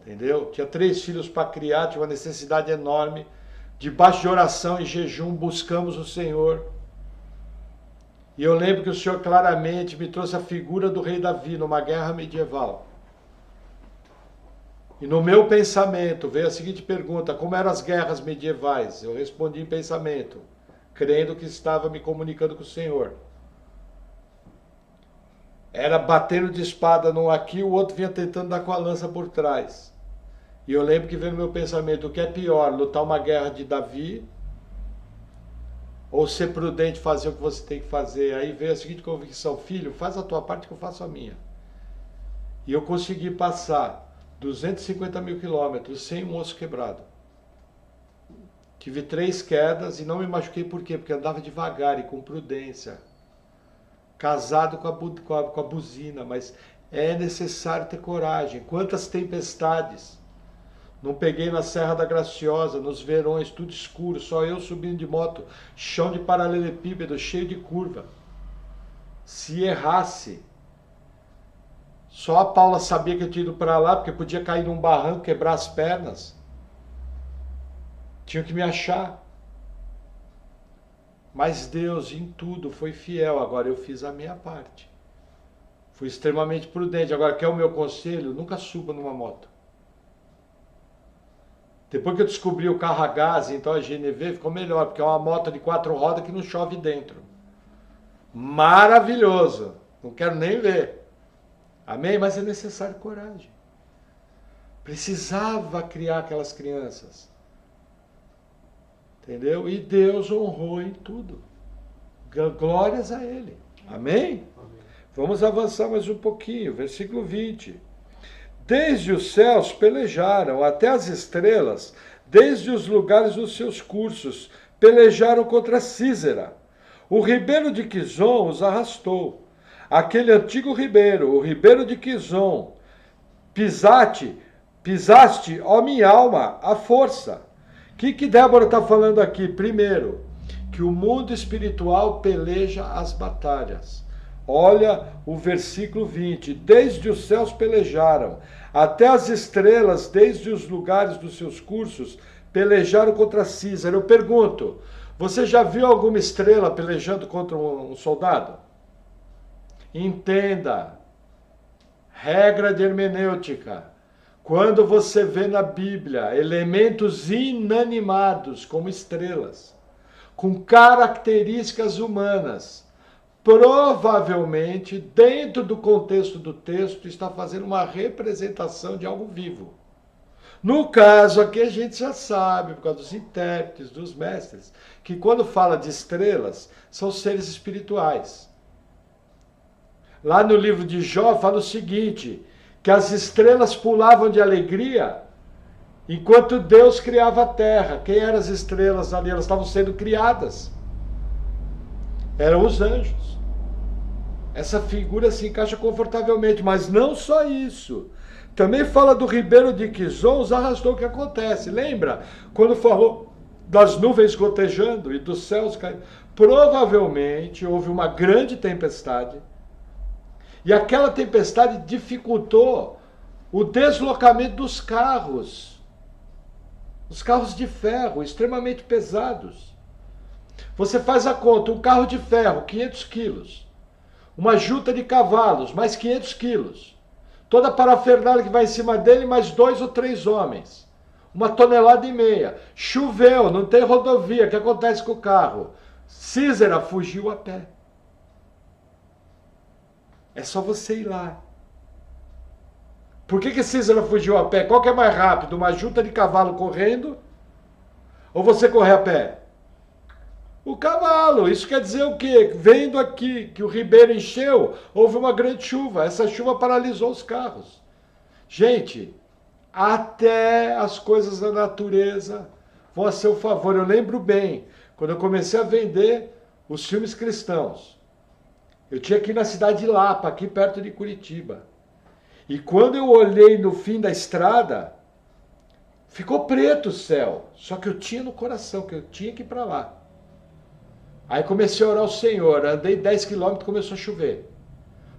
[SPEAKER 1] Entendeu? Tinha 3 filhos para criar, tinha uma necessidade enorme. Debaixo de oração e jejum, buscamos o Senhor. E eu lembro que o Senhor claramente me trouxe a figura do rei Davi numa guerra medieval. E no meu pensamento veio a seguinte pergunta: como eram as guerras medievais? Eu respondi em pensamento, crendo que estava me comunicando com o Senhor. Era batendo de espada num aqui, o outro vinha tentando dar com a lança por trás. E eu lembro que veio no meu pensamento: o que é pior, lutar uma guerra de Davi ou ser prudente, fazer o que você tem que fazer? Aí veio a seguinte convicção: filho, faz a tua parte que eu faço a minha. E eu consegui passar 250 mil quilômetros sem um osso quebrado. Tive 3 quedas e não me machuquei. Por quê? Porque andava devagar e com prudência. Casado com a buzina, mas é necessário ter coragem. Quantas tempestades. Não peguei na Serra da Graciosa, nos verões, tudo escuro, só eu subindo de moto, chão de paralelepípedo, cheio de curva. Se errasse, só a Paula sabia que eu tinha ido para lá, porque podia cair num barranco, quebrar as pernas. Tinha que me achar. Mas Deus em tudo foi fiel. Agora eu fiz a minha parte. Fui extremamente prudente. Agora, quer o meu conselho? Nunca suba numa moto. Depois que eu descobri o carro a gás, então a GNV ficou melhor, porque é uma moto de 4 rodas que não chove dentro. Maravilhoso. Não quero nem ver. Amém? Mas é necessário coragem. Precisava criar aquelas crianças. Entendeu? E Deus honrou em tudo. Glórias a Ele. Amém? Amém? Vamos avançar mais um pouquinho. Versículo 20. Desde os céus pelejaram, até as estrelas, desde os lugares dos seus cursos, pelejaram contra Císera. O ribeiro de Quizon os arrastou. Aquele antigo ribeiro, o ribeiro de Quizon, pisaste, ó minha alma, a força. O que Débora está falando aqui? Primeiro, que o mundo espiritual peleja as batalhas. Olha o versículo 20. Desde os céus pelejaram, até as estrelas, desde os lugares dos seus cursos, pelejaram contra Císara. Eu pergunto, você já viu alguma estrela pelejando contra um soldado? Entenda, regra de hermenêutica. Quando você vê na Bíblia elementos inanimados, como estrelas, com características humanas, provavelmente, dentro do contexto do texto, está fazendo uma representação de algo vivo. No caso aqui, a gente já sabe, por causa dos intérpretes, dos mestres, que quando fala de estrelas, são seres espirituais. Lá no livro de Jó, fala o seguinte, que as estrelas pulavam de alegria enquanto Deus criava a terra. Quem eram as estrelas ali? Elas estavam sendo criadas. Eram os anjos. Essa figura se encaixa confortavelmente, mas não só isso. Também fala do ribeiro de Quizon, os arrastou. O que acontece? Lembra? Quando falou das nuvens gotejando e dos céus caindo. Provavelmente houve uma grande tempestade. E aquela tempestade dificultou o deslocamento dos carros. Os carros de ferro, extremamente pesados. Você faz a conta, um carro de ferro, 500 quilos. Uma juta de cavalos, mais 500 quilos. Toda a parafernália que vai em cima dele, mais 2 ou 3 homens. 1,5 toneladas. Choveu, não tem rodovia, o que acontece com o carro? Císera fugiu a pé. É só você ir lá. Por que Císara fugiu a pé? Qual que é mais rápido? Uma junta de cavalo correndo? Ou você correr a pé? O cavalo. Isso quer dizer o quê? Vendo aqui que o ribeiro encheu, houve uma grande chuva. Essa chuva paralisou os carros. Gente, até as coisas da natureza vão a seu favor. Eu lembro bem, quando eu comecei a vender os filmes cristãos, eu tinha aqui na cidade de Lapa, aqui perto de Curitiba. E quando eu olhei no fim da estrada, ficou preto o céu. Só que eu tinha no coração que eu tinha que ir para lá. Aí comecei a orar ao Senhor, andei 10 quilômetros e começou a chover.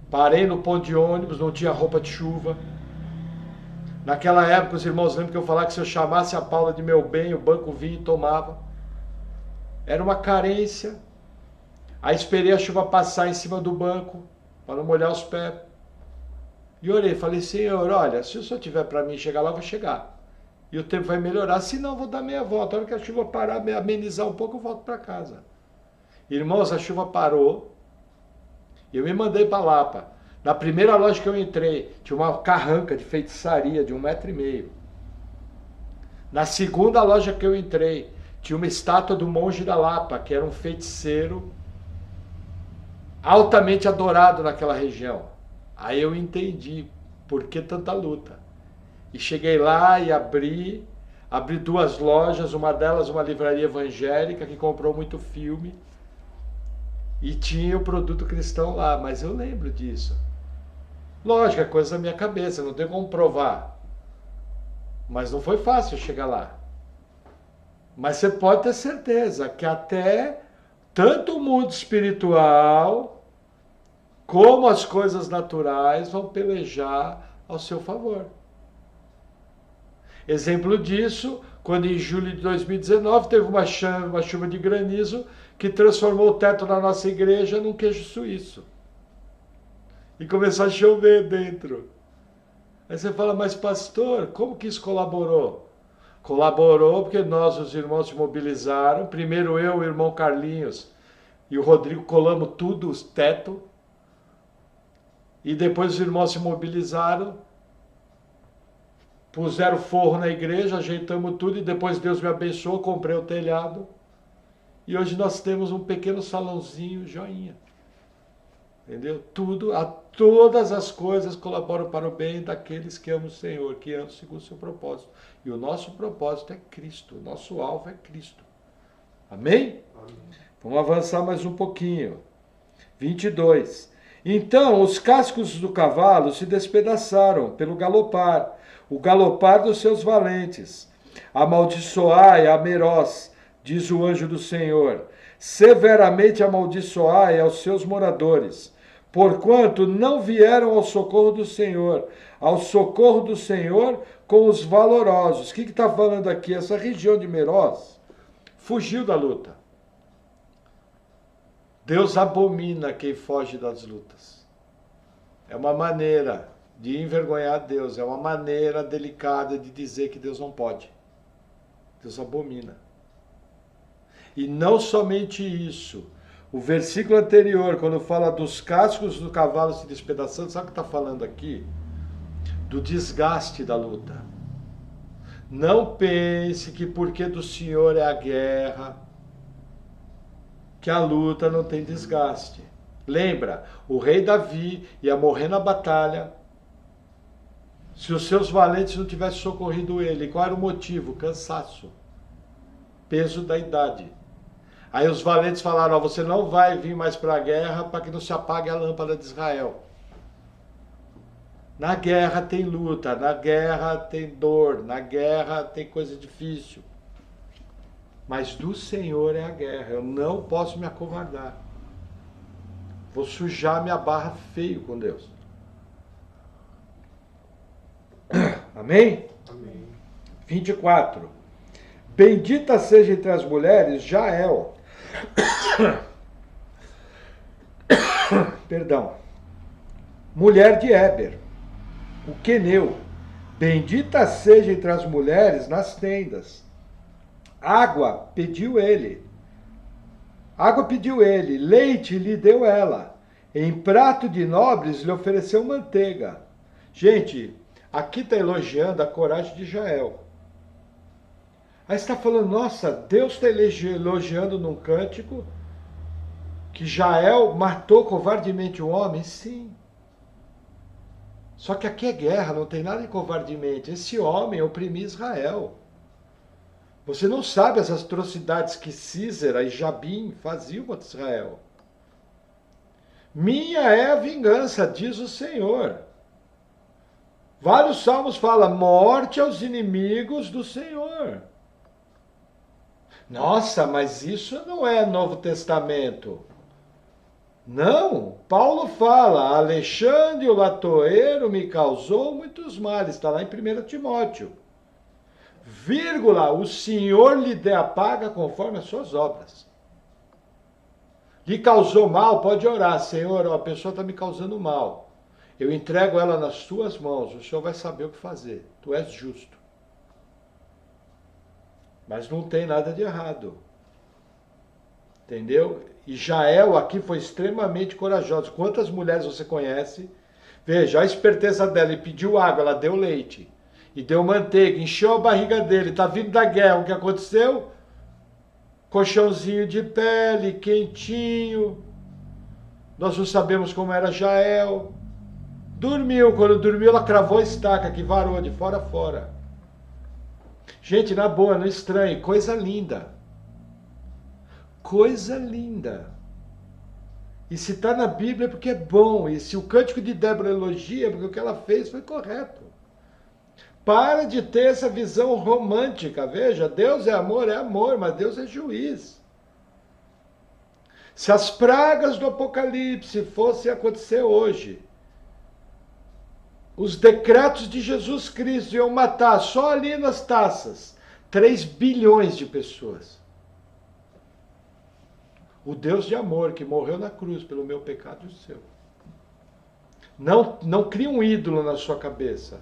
[SPEAKER 1] Parei no ponto de ônibus, não tinha roupa de chuva. Naquela época os irmãos lembram que eu falava que se eu chamasse a Paula de meu bem, o banco vinha e tomava. Era uma carência. Aí esperei a chuva passar em cima do banco, para não molhar os pés. E orei, falei, Senhor, olha, se o Senhor tiver para mim chegar lá, eu vou chegar. E o tempo vai melhorar, senão eu vou dar meia volta. A hora que a chuva parar, amenizar um pouco, eu volto para casa. Irmãos, a chuva parou e eu me mandei para Lapa. Na primeira loja que eu entrei, tinha uma carranca de feitiçaria de 1,5 metro. Na segunda loja que eu entrei, tinha uma estátua do monge da Lapa, que era um feiticeiro altamente adorado naquela região. Aí eu entendi por que tanta luta. E cheguei lá e abri 2 lojas, uma delas uma livraria evangélica que comprou muito filme. E tinha o produto cristão lá, mas eu lembro disso. Lógico, é coisa da minha cabeça, não tem como provar. Mas não foi fácil chegar lá. Mas você pode ter certeza que até tanto o mundo espiritual como as coisas naturais vão pelejar ao seu favor. Exemplo disso, quando em julho de 2019 teve uma chuva de granizo que transformou o teto da nossa igreja num queijo suíço. E começou a chover dentro. Aí você fala, mas pastor, como que isso colaborou? Colaborou porque nós, os irmãos, se mobilizaram. Primeiro eu, o irmão Carlinhos e o Rodrigo colamos tudo, os teto. E depois os irmãos se mobilizaram, puseram forro na igreja, ajeitamos tudo e depois Deus me abençoou, comprei o telhado. E hoje nós temos um pequeno salãozinho joinha. Entendeu? Todas as coisas colaboram para o bem daqueles que amam o Senhor, que amam segundo o seu propósito. E o nosso propósito é Cristo, o nosso alvo é Cristo. Amém? Amém. Vamos avançar mais um pouquinho. 22. Então os cascos do cavalo se despedaçaram pelo galopar, o galopar dos seus valentes. Amaldiçoai a Meroz, diz o anjo do Senhor, severamente amaldiçoai aos seus moradores, porquanto não vieram ao socorro do Senhor com os valorosos. O que está falando aqui? Essa região de Meroz fugiu da luta. Deus abomina quem foge das lutas. É uma maneira de envergonhar Deus, é uma maneira delicada de dizer que Deus não pode. Deus abomina. E não somente isso. O versículo anterior, quando fala dos cascos do cavalo se despedaçando, sabe o que está falando aqui? Do desgaste da luta. Não pense que porque do Senhor é a guerra, que a luta não tem desgaste. Lembra, o rei Davi ia morrer na batalha se os seus valentes não tivessem socorrido ele. Qual era o motivo? Cansaço. Peso da idade. Aí os valentes falaram, você não vai vir mais para a guerra para que não se apague a lâmpada de Israel. Na guerra tem luta, na guerra tem dor, na guerra tem coisa difícil. Mas do Senhor é a guerra, eu não posso me acovardar. Vou sujar minha barra feio com Deus. Amém? Amém. 24. Bendita seja entre as mulheres Jael. Perdão. Mulher de Éber, o queneu. Bendita seja entre as mulheres nas tendas. Água pediu ele, leite lhe deu ela, Em prato de nobres lhe ofereceu manteiga. Gente, aqui está elogiando a coragem de Jael. Aí está falando, nossa, Deus está elogiando num cântico que Jael matou covardemente um homem? Sim. Só que aqui é guerra, não tem nada de covardemente. Esse homem oprimia Israel. Você não sabe as atrocidades que Císera e Jabim faziam contra Israel. Minha é a vingança, diz o Senhor. Vários salmos falam, morte aos inimigos do Senhor. Nossa, mas isso não é Novo Testamento. Não, Paulo fala, Alexandre o latoeiro me causou muitos males, está lá em 1 Timóteo. Vírgula, o Senhor lhe dê a paga conforme as suas obras. Lhe causou mal, pode orar, Senhor, a pessoa está me causando mal. Eu entrego ela nas tuas mãos, o Senhor vai saber o que fazer, tu és justo. Mas não tem nada de errado. Entendeu? E Jael aqui foi extremamente corajosa. Quantas mulheres você conhece? Veja, a esperteza dela, ele pediu água, ela deu leite. E deu manteiga, encheu a barriga dele, está vindo da guerra. O que aconteceu? Colchãozinho de pele, quentinho. Nós não sabemos como era Jael. Dormiu, quando dormiu ela cravou a estaca que varou de fora a fora. Gente, na boa, não estranhe, coisa linda. Coisa linda. E se está na Bíblia é porque é bom. E se o cântico de Débora elogia é porque o que ela fez foi correto. Para de ter essa visão romântica. Veja, Deus é amor, mas Deus é juiz. Se as pragas do Apocalipse fossem acontecer hoje, os decretos de Jesus Cristo iam matar só ali nas taças 3 bilhões de pessoas. O Deus de amor que morreu na cruz pelo meu pecado e o seu. Não cria um ídolo na sua cabeça.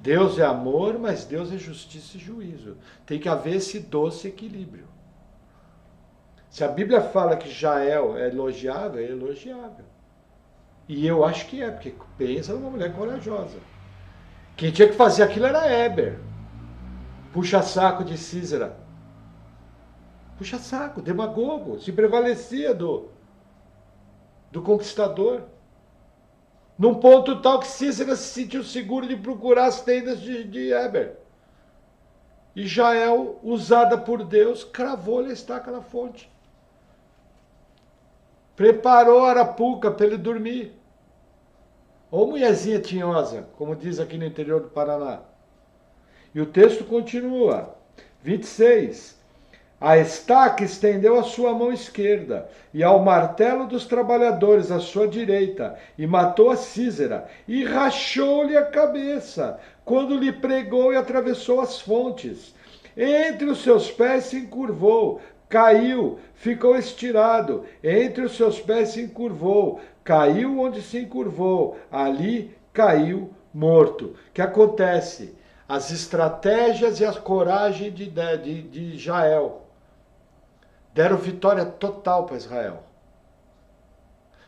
[SPEAKER 1] Deus é amor, mas Deus é justiça e juízo. Tem que haver esse doce equilíbrio. Se a Bíblia fala que Jael é elogiável, é elogiável. E eu acho que é, porque pensa numa mulher corajosa. Quem tinha que fazer aquilo era Éber. Puxa saco de Císera. Puxa saco, demagogo, se prevalecia do conquistador. Num ponto tal que Císera se sentiu seguro de procurar as tendas de Éber. E Jael, usada por Deus, cravou-lhe a estaca na fonte. Preparou a arapuca para ele dormir. Ô mulherzinha tinhosa, como diz aqui no interior do Paraná. E o texto continua. 26. A estaca estendeu a sua mão esquerda, e ao martelo dos trabalhadores a sua direita, e matou a Císera, e rachou-lhe a cabeça, quando lhe pregou e atravessou as fontes. Entre os seus pés se encurvou, caiu, ficou estirado, entre os seus pés se encurvou, caiu onde se encurvou, ali caiu morto. O que acontece? As estratégias e a coragem de Jael deram vitória total para Israel.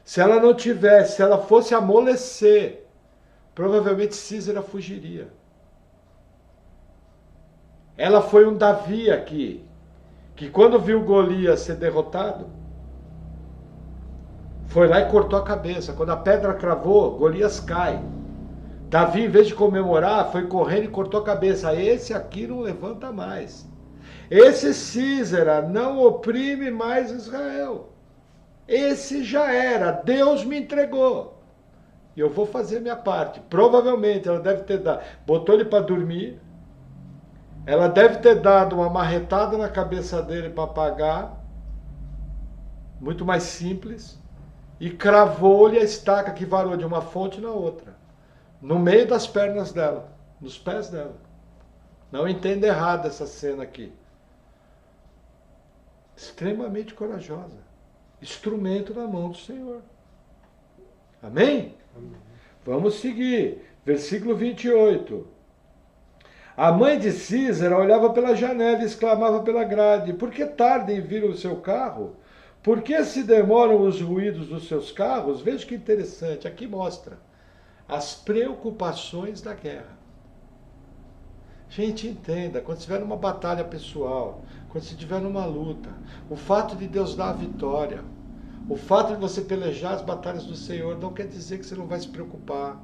[SPEAKER 1] Se ela não tivesse, se ela fosse amolecer, provavelmente Císera fugiria. Ela foi um Davi aqui, que quando viu Golias ser derrotado, foi lá e cortou a cabeça. Quando a pedra cravou, Golias cai. Davi, em vez de comemorar, foi correndo e cortou a cabeça. Esse aqui não levanta mais. Esse Císera não oprime mais Israel. Esse já era. Deus me entregou. E eu vou fazer minha parte. Provavelmente ela deve ter dado. Botou ele para dormir. Ela deve ter dado uma marretada na cabeça dele para apagar. Muito mais simples. E cravou-lhe a estaca que varou de uma fonte na outra. No meio das pernas dela. Nos pés dela. Não entenda errado essa cena aqui. Extremamente corajosa. Instrumento na mão do Senhor. Amém? Amém. Vamos seguir. Versículo 28. A mãe de Císera olhava pela janela e exclamava pela grade: por que tardem em vir o seu carro? Por que se demoram os ruídos dos seus carros? Veja que interessante, aqui mostra as preocupações da guerra. Gente, entenda, quando estiver numa batalha pessoal, quando você estiver numa luta, o fato de Deus dar a vitória, o fato de você pelejar as batalhas do Senhor, não quer dizer que você não vai se preocupar,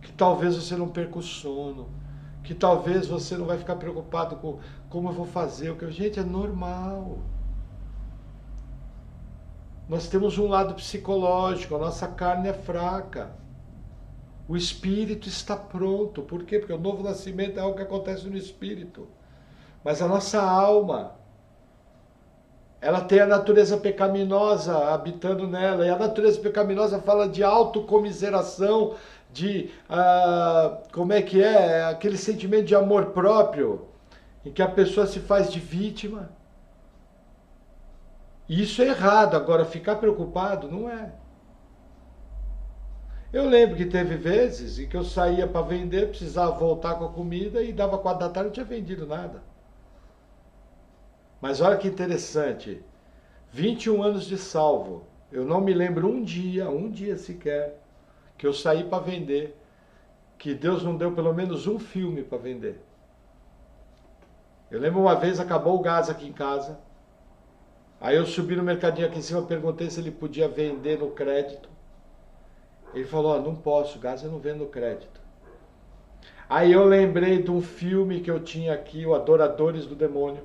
[SPEAKER 1] que talvez você não perca o sono, que talvez você não vai ficar preocupado com como eu vou fazer. Gente, é normal. Nós temos um lado psicológico, a nossa carne é fraca. O espírito está pronto. Por quê? Porque o novo nascimento é algo que acontece no espírito. Mas a nossa alma, ela tem a natureza pecaminosa habitando nela. E a natureza pecaminosa fala de autocomiseração, de, como é que é? Aquele sentimento de amor próprio, em que a pessoa se faz de vítima. E isso é errado. Agora, ficar preocupado não é. Eu lembro que teve vezes em que eu saía para vender, precisava voltar com a comida e dava 4 da tarde, não tinha vendido nada. Mas olha que interessante, 21 anos de salvo, eu não me lembro um dia sequer, que eu saí para vender, que Deus não deu pelo menos um filme para vender. Eu lembro uma vez, acabou o gás aqui em casa, aí eu subi no mercadinho aqui em cima, perguntei se ele podia vender no crédito. Ele falou, não posso, gás eu não vendo no crédito. Aí eu lembrei de um filme que eu tinha aqui, o Adoradores do Demônio.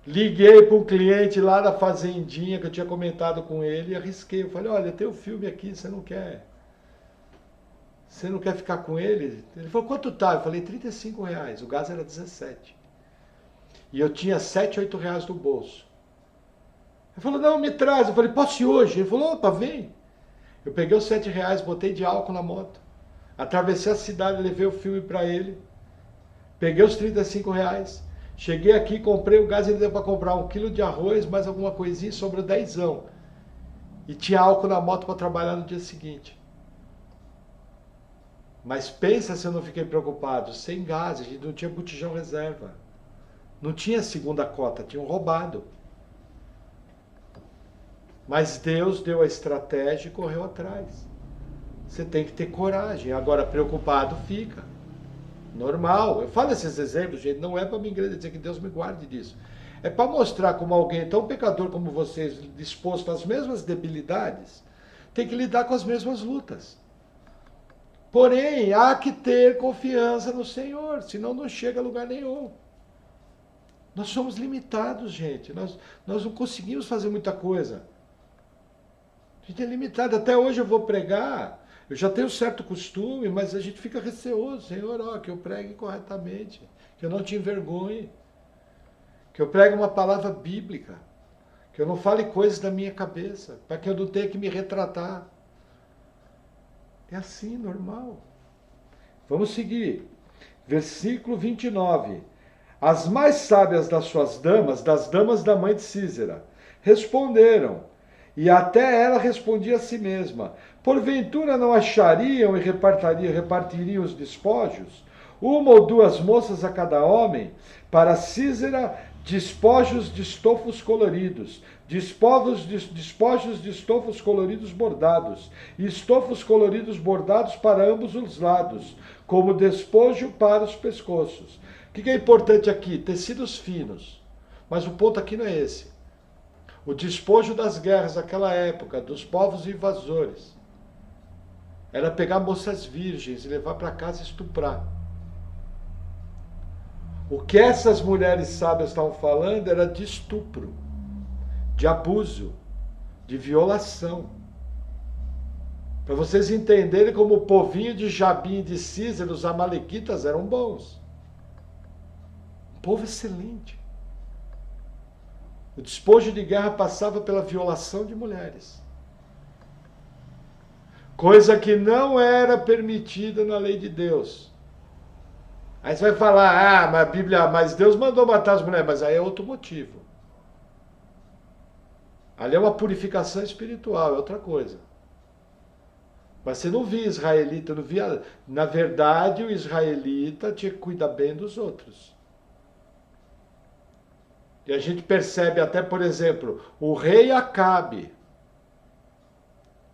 [SPEAKER 1] Liguei para um cliente lá da fazendinha que eu tinha comentado com ele e arrisquei. Eu falei, olha, tem um filme aqui, você não quer ficar com ele? Ele falou, quanto tá? Eu falei, R$35, o gás era 17. E eu tinha 7, 8 reais no bolso. Ele falou, não, me traz. Eu falei, posso ir hoje? Ele falou, opa, vem. Eu peguei os 7 reais, botei de álcool na moto, atravessei a cidade, levei o filme para ele, peguei os 35 reais, cheguei aqui, comprei o gás, ele deu para comprar 1 quilo de arroz, mais alguma coisinha, sobrou 10ão. E tinha álcool na moto para trabalhar no dia seguinte. Mas pensa se eu não fiquei preocupado, sem gás, a gente não tinha botijão reserva. Não tinha segunda cota, tinham roubado. Mas Deus deu a estratégia e correu atrás. Você tem que ter coragem. Agora, preocupado fica. Normal. Eu falo esses exemplos, gente, não é para me dizer que Deus me guarde disso. É para mostrar como alguém tão pecador como vocês, disposto às mesmas debilidades, tem que lidar com as mesmas lutas. Porém, há que ter confiança no Senhor, senão não chega a lugar nenhum. Nós somos limitados, gente. Nós não conseguimos fazer muita coisa. A gente é limitado. Até hoje eu vou pregar, eu já tenho certo costume, mas a gente fica receoso. Senhor, ó, que eu pregue corretamente, que eu não te envergonhe, que eu pregue uma palavra bíblica, que eu não fale coisas da minha cabeça, para que eu não tenha que me retratar. É assim, normal. Vamos seguir. Versículo 29. As mais sábias das suas damas, das damas da mãe de Císera, responderam, e até ela respondia a si mesma, porventura não achariam e repartiriam os despojos? 1 ou 2 moças a cada homem, para Císera despojos de estofos coloridos, despojos de estofos coloridos bordados, e estofos coloridos bordados para ambos os lados, como despojo para os pescoços. O que é importante aqui? Tecidos finos. Mas o ponto aqui não é esse. O despojo das guerras daquela época, dos povos invasores, era pegar moças virgens e levar para casa e estuprar. O que essas mulheres sábias estavam falando era de estupro, de abuso, de violação. Para vocês entenderem como o povinho de Jabim e de Císera, os amalequitas, eram bons. Um povo excelente. O despojo de guerra passava pela violação de mulheres. Coisa que não era permitida na lei de Deus. Aí você vai falar, mas a Bíblia, mas Deus mandou matar as mulheres, mas aí é outro motivo. Ali é uma purificação espiritual, é outra coisa. Mas você não via israelita, não via. Na verdade, o israelita tinha que cuidar bem dos outros. E a gente percebe até, por exemplo, o rei Acabe,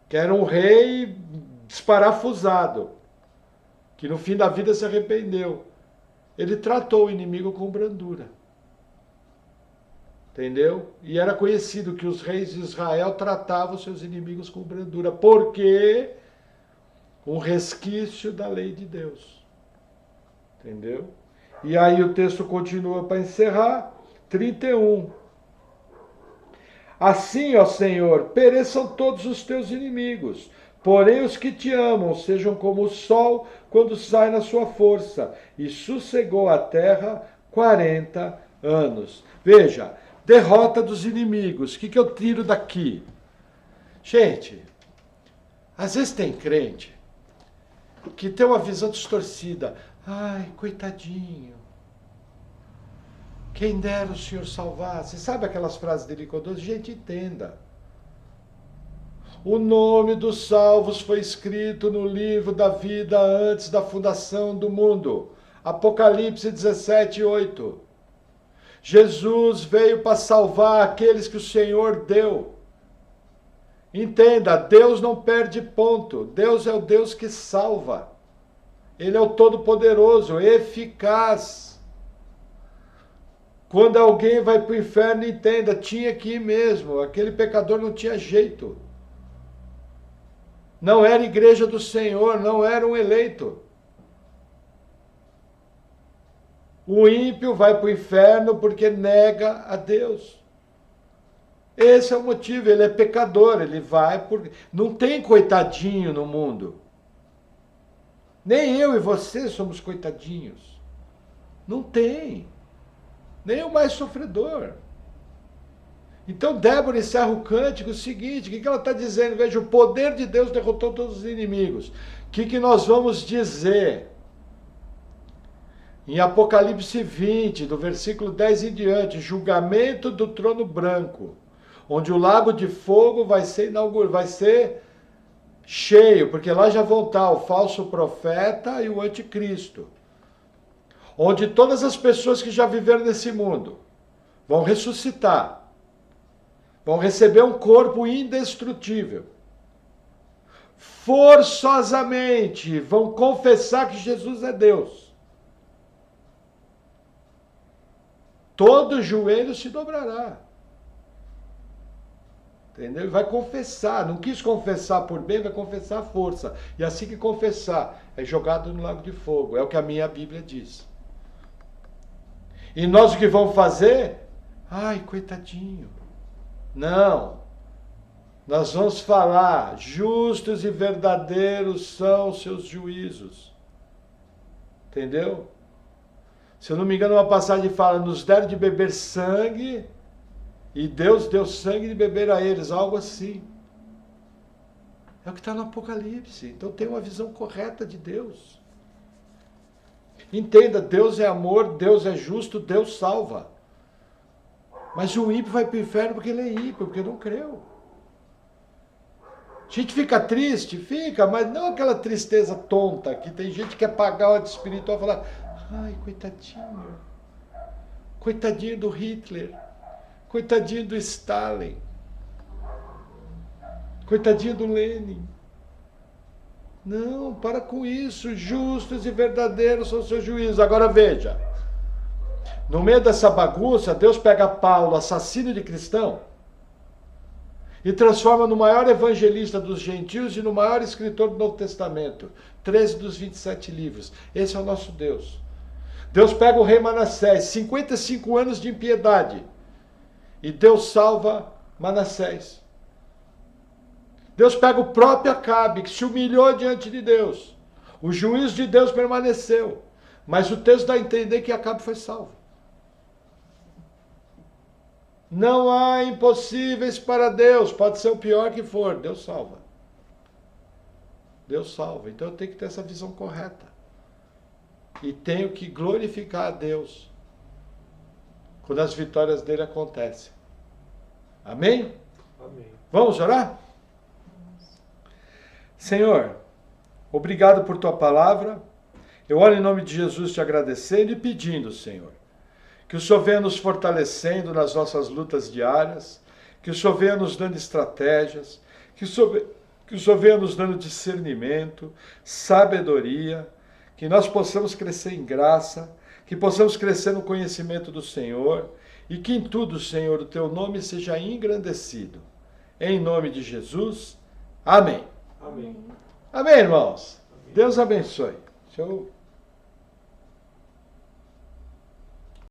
[SPEAKER 1] que era um rei desparafusado, que no fim da vida se arrependeu. Ele tratou o inimigo com brandura. Entendeu? E era conhecido que os reis de Israel tratavam seus inimigos com brandura, porque um resquício da lei de Deus. Entendeu? E aí o texto continua para encerrar, 31. Assim, ó Senhor, pereçam todos os teus inimigos, porém os que te amam sejam como o sol quando sai na sua força. E sossegou a terra 40 anos. Veja, derrota dos inimigos. O que eu tiro daqui? Gente, às vezes tem crente que tem uma visão distorcida. Ai, coitadinho. Quem dera o Senhor salvasse. Sabe aquelas frases de Nicodemos? Gente, entenda. O nome dos salvos foi escrito no livro da vida antes da fundação do mundo. Apocalipse 17:8. Jesus veio para salvar aqueles que o Senhor deu. Entenda, Deus não perde ponto. Deus é o Deus que salva. Ele é o Todo-Poderoso, eficaz. Quando alguém vai para o inferno, entenda, tinha que ir mesmo. Aquele pecador não tinha jeito. Não era igreja do Senhor, não era um eleito. O ímpio vai para o inferno porque nega a Deus. Esse é o motivo, ele é pecador, ele vai por... Não tem coitadinho no mundo. Nem eu e você somos coitadinhos. Não tem. Nem o mais sofredor. Então Débora encerra o cântico o seguinte, o que ela está dizendo? Veja, o poder de Deus derrotou todos os inimigos. O que nós vamos dizer? Em Apocalipse 20, do versículo 10 em diante, julgamento do trono branco, onde o lago de fogo vai ser inaugurado, vai ser cheio, porque lá já vão estar o falso profeta e o anticristo. Onde todas as pessoas que já viveram nesse mundo vão ressuscitar, vão receber um corpo indestrutível, forçosamente vão confessar que Jesus é Deus. Todo joelho se dobrará. Entendeu? Ele vai confessar. Não quis confessar por bem, vai confessar a força. E assim que confessar, é jogado no lago de fogo. É o que a minha Bíblia diz. E nós o que vamos fazer? Ai, coitadinho. Não. Nós vamos falar, justos e verdadeiros são os seus juízos. Entendeu? Se eu não me engano, uma passagem fala, nos deram de beber sangue, e Deus deu sangue de beber a eles, algo assim. É o que está no Apocalipse. Então tem uma visão correta de Deus. Entenda, Deus é amor, Deus é justo, Deus salva. Mas o ímpio vai para o inferno porque ele é ímpio, porque não creu. A gente fica triste? Fica, mas não aquela tristeza tonta, que tem gente que quer pagar o espiritual e falar, ai, coitadinho. Coitadinho do Hitler. Coitadinho do Stalin. Coitadinho do Lenin. Não, para com isso. Justos e verdadeiros são os seus juízos. Agora veja. No meio dessa bagunça, Deus pega Paulo, assassino de cristão, e transforma no maior evangelista dos gentios e no maior escritor do Novo Testamento. 13 dos 27 livros. Esse é o nosso Deus. Deus pega o rei Manassés, 55 anos de impiedade, e Deus salva Manassés. Deus pega o próprio Acabe, que se humilhou diante de Deus. O juízo de Deus permaneceu. Mas o texto dá a entender que Acabe foi salvo. Não há impossíveis para Deus. Pode ser o pior que for. Deus salva. Deus salva. Então eu tenho que ter essa visão correta. E tenho que glorificar a Deus quando as vitórias dele acontecem. Amém?
[SPEAKER 2] Amém.
[SPEAKER 1] Vamos orar? Senhor, obrigado por tua palavra. Eu oro em nome de Jesus te agradecendo e pedindo, Senhor, Que o Senhor venha nos fortalecendo nas nossas lutas diárias, que o Senhor venha nos dando estratégias, que o Senhor venha nos dando discernimento, sabedoria, que nós possamos crescer em graça, que possamos crescer no conhecimento do Senhor e que em tudo, Senhor, o Teu nome seja engrandecido. Em nome de Jesus, amém.
[SPEAKER 2] Amém.
[SPEAKER 1] Amém, irmãos. Deus abençoe. Deixa eu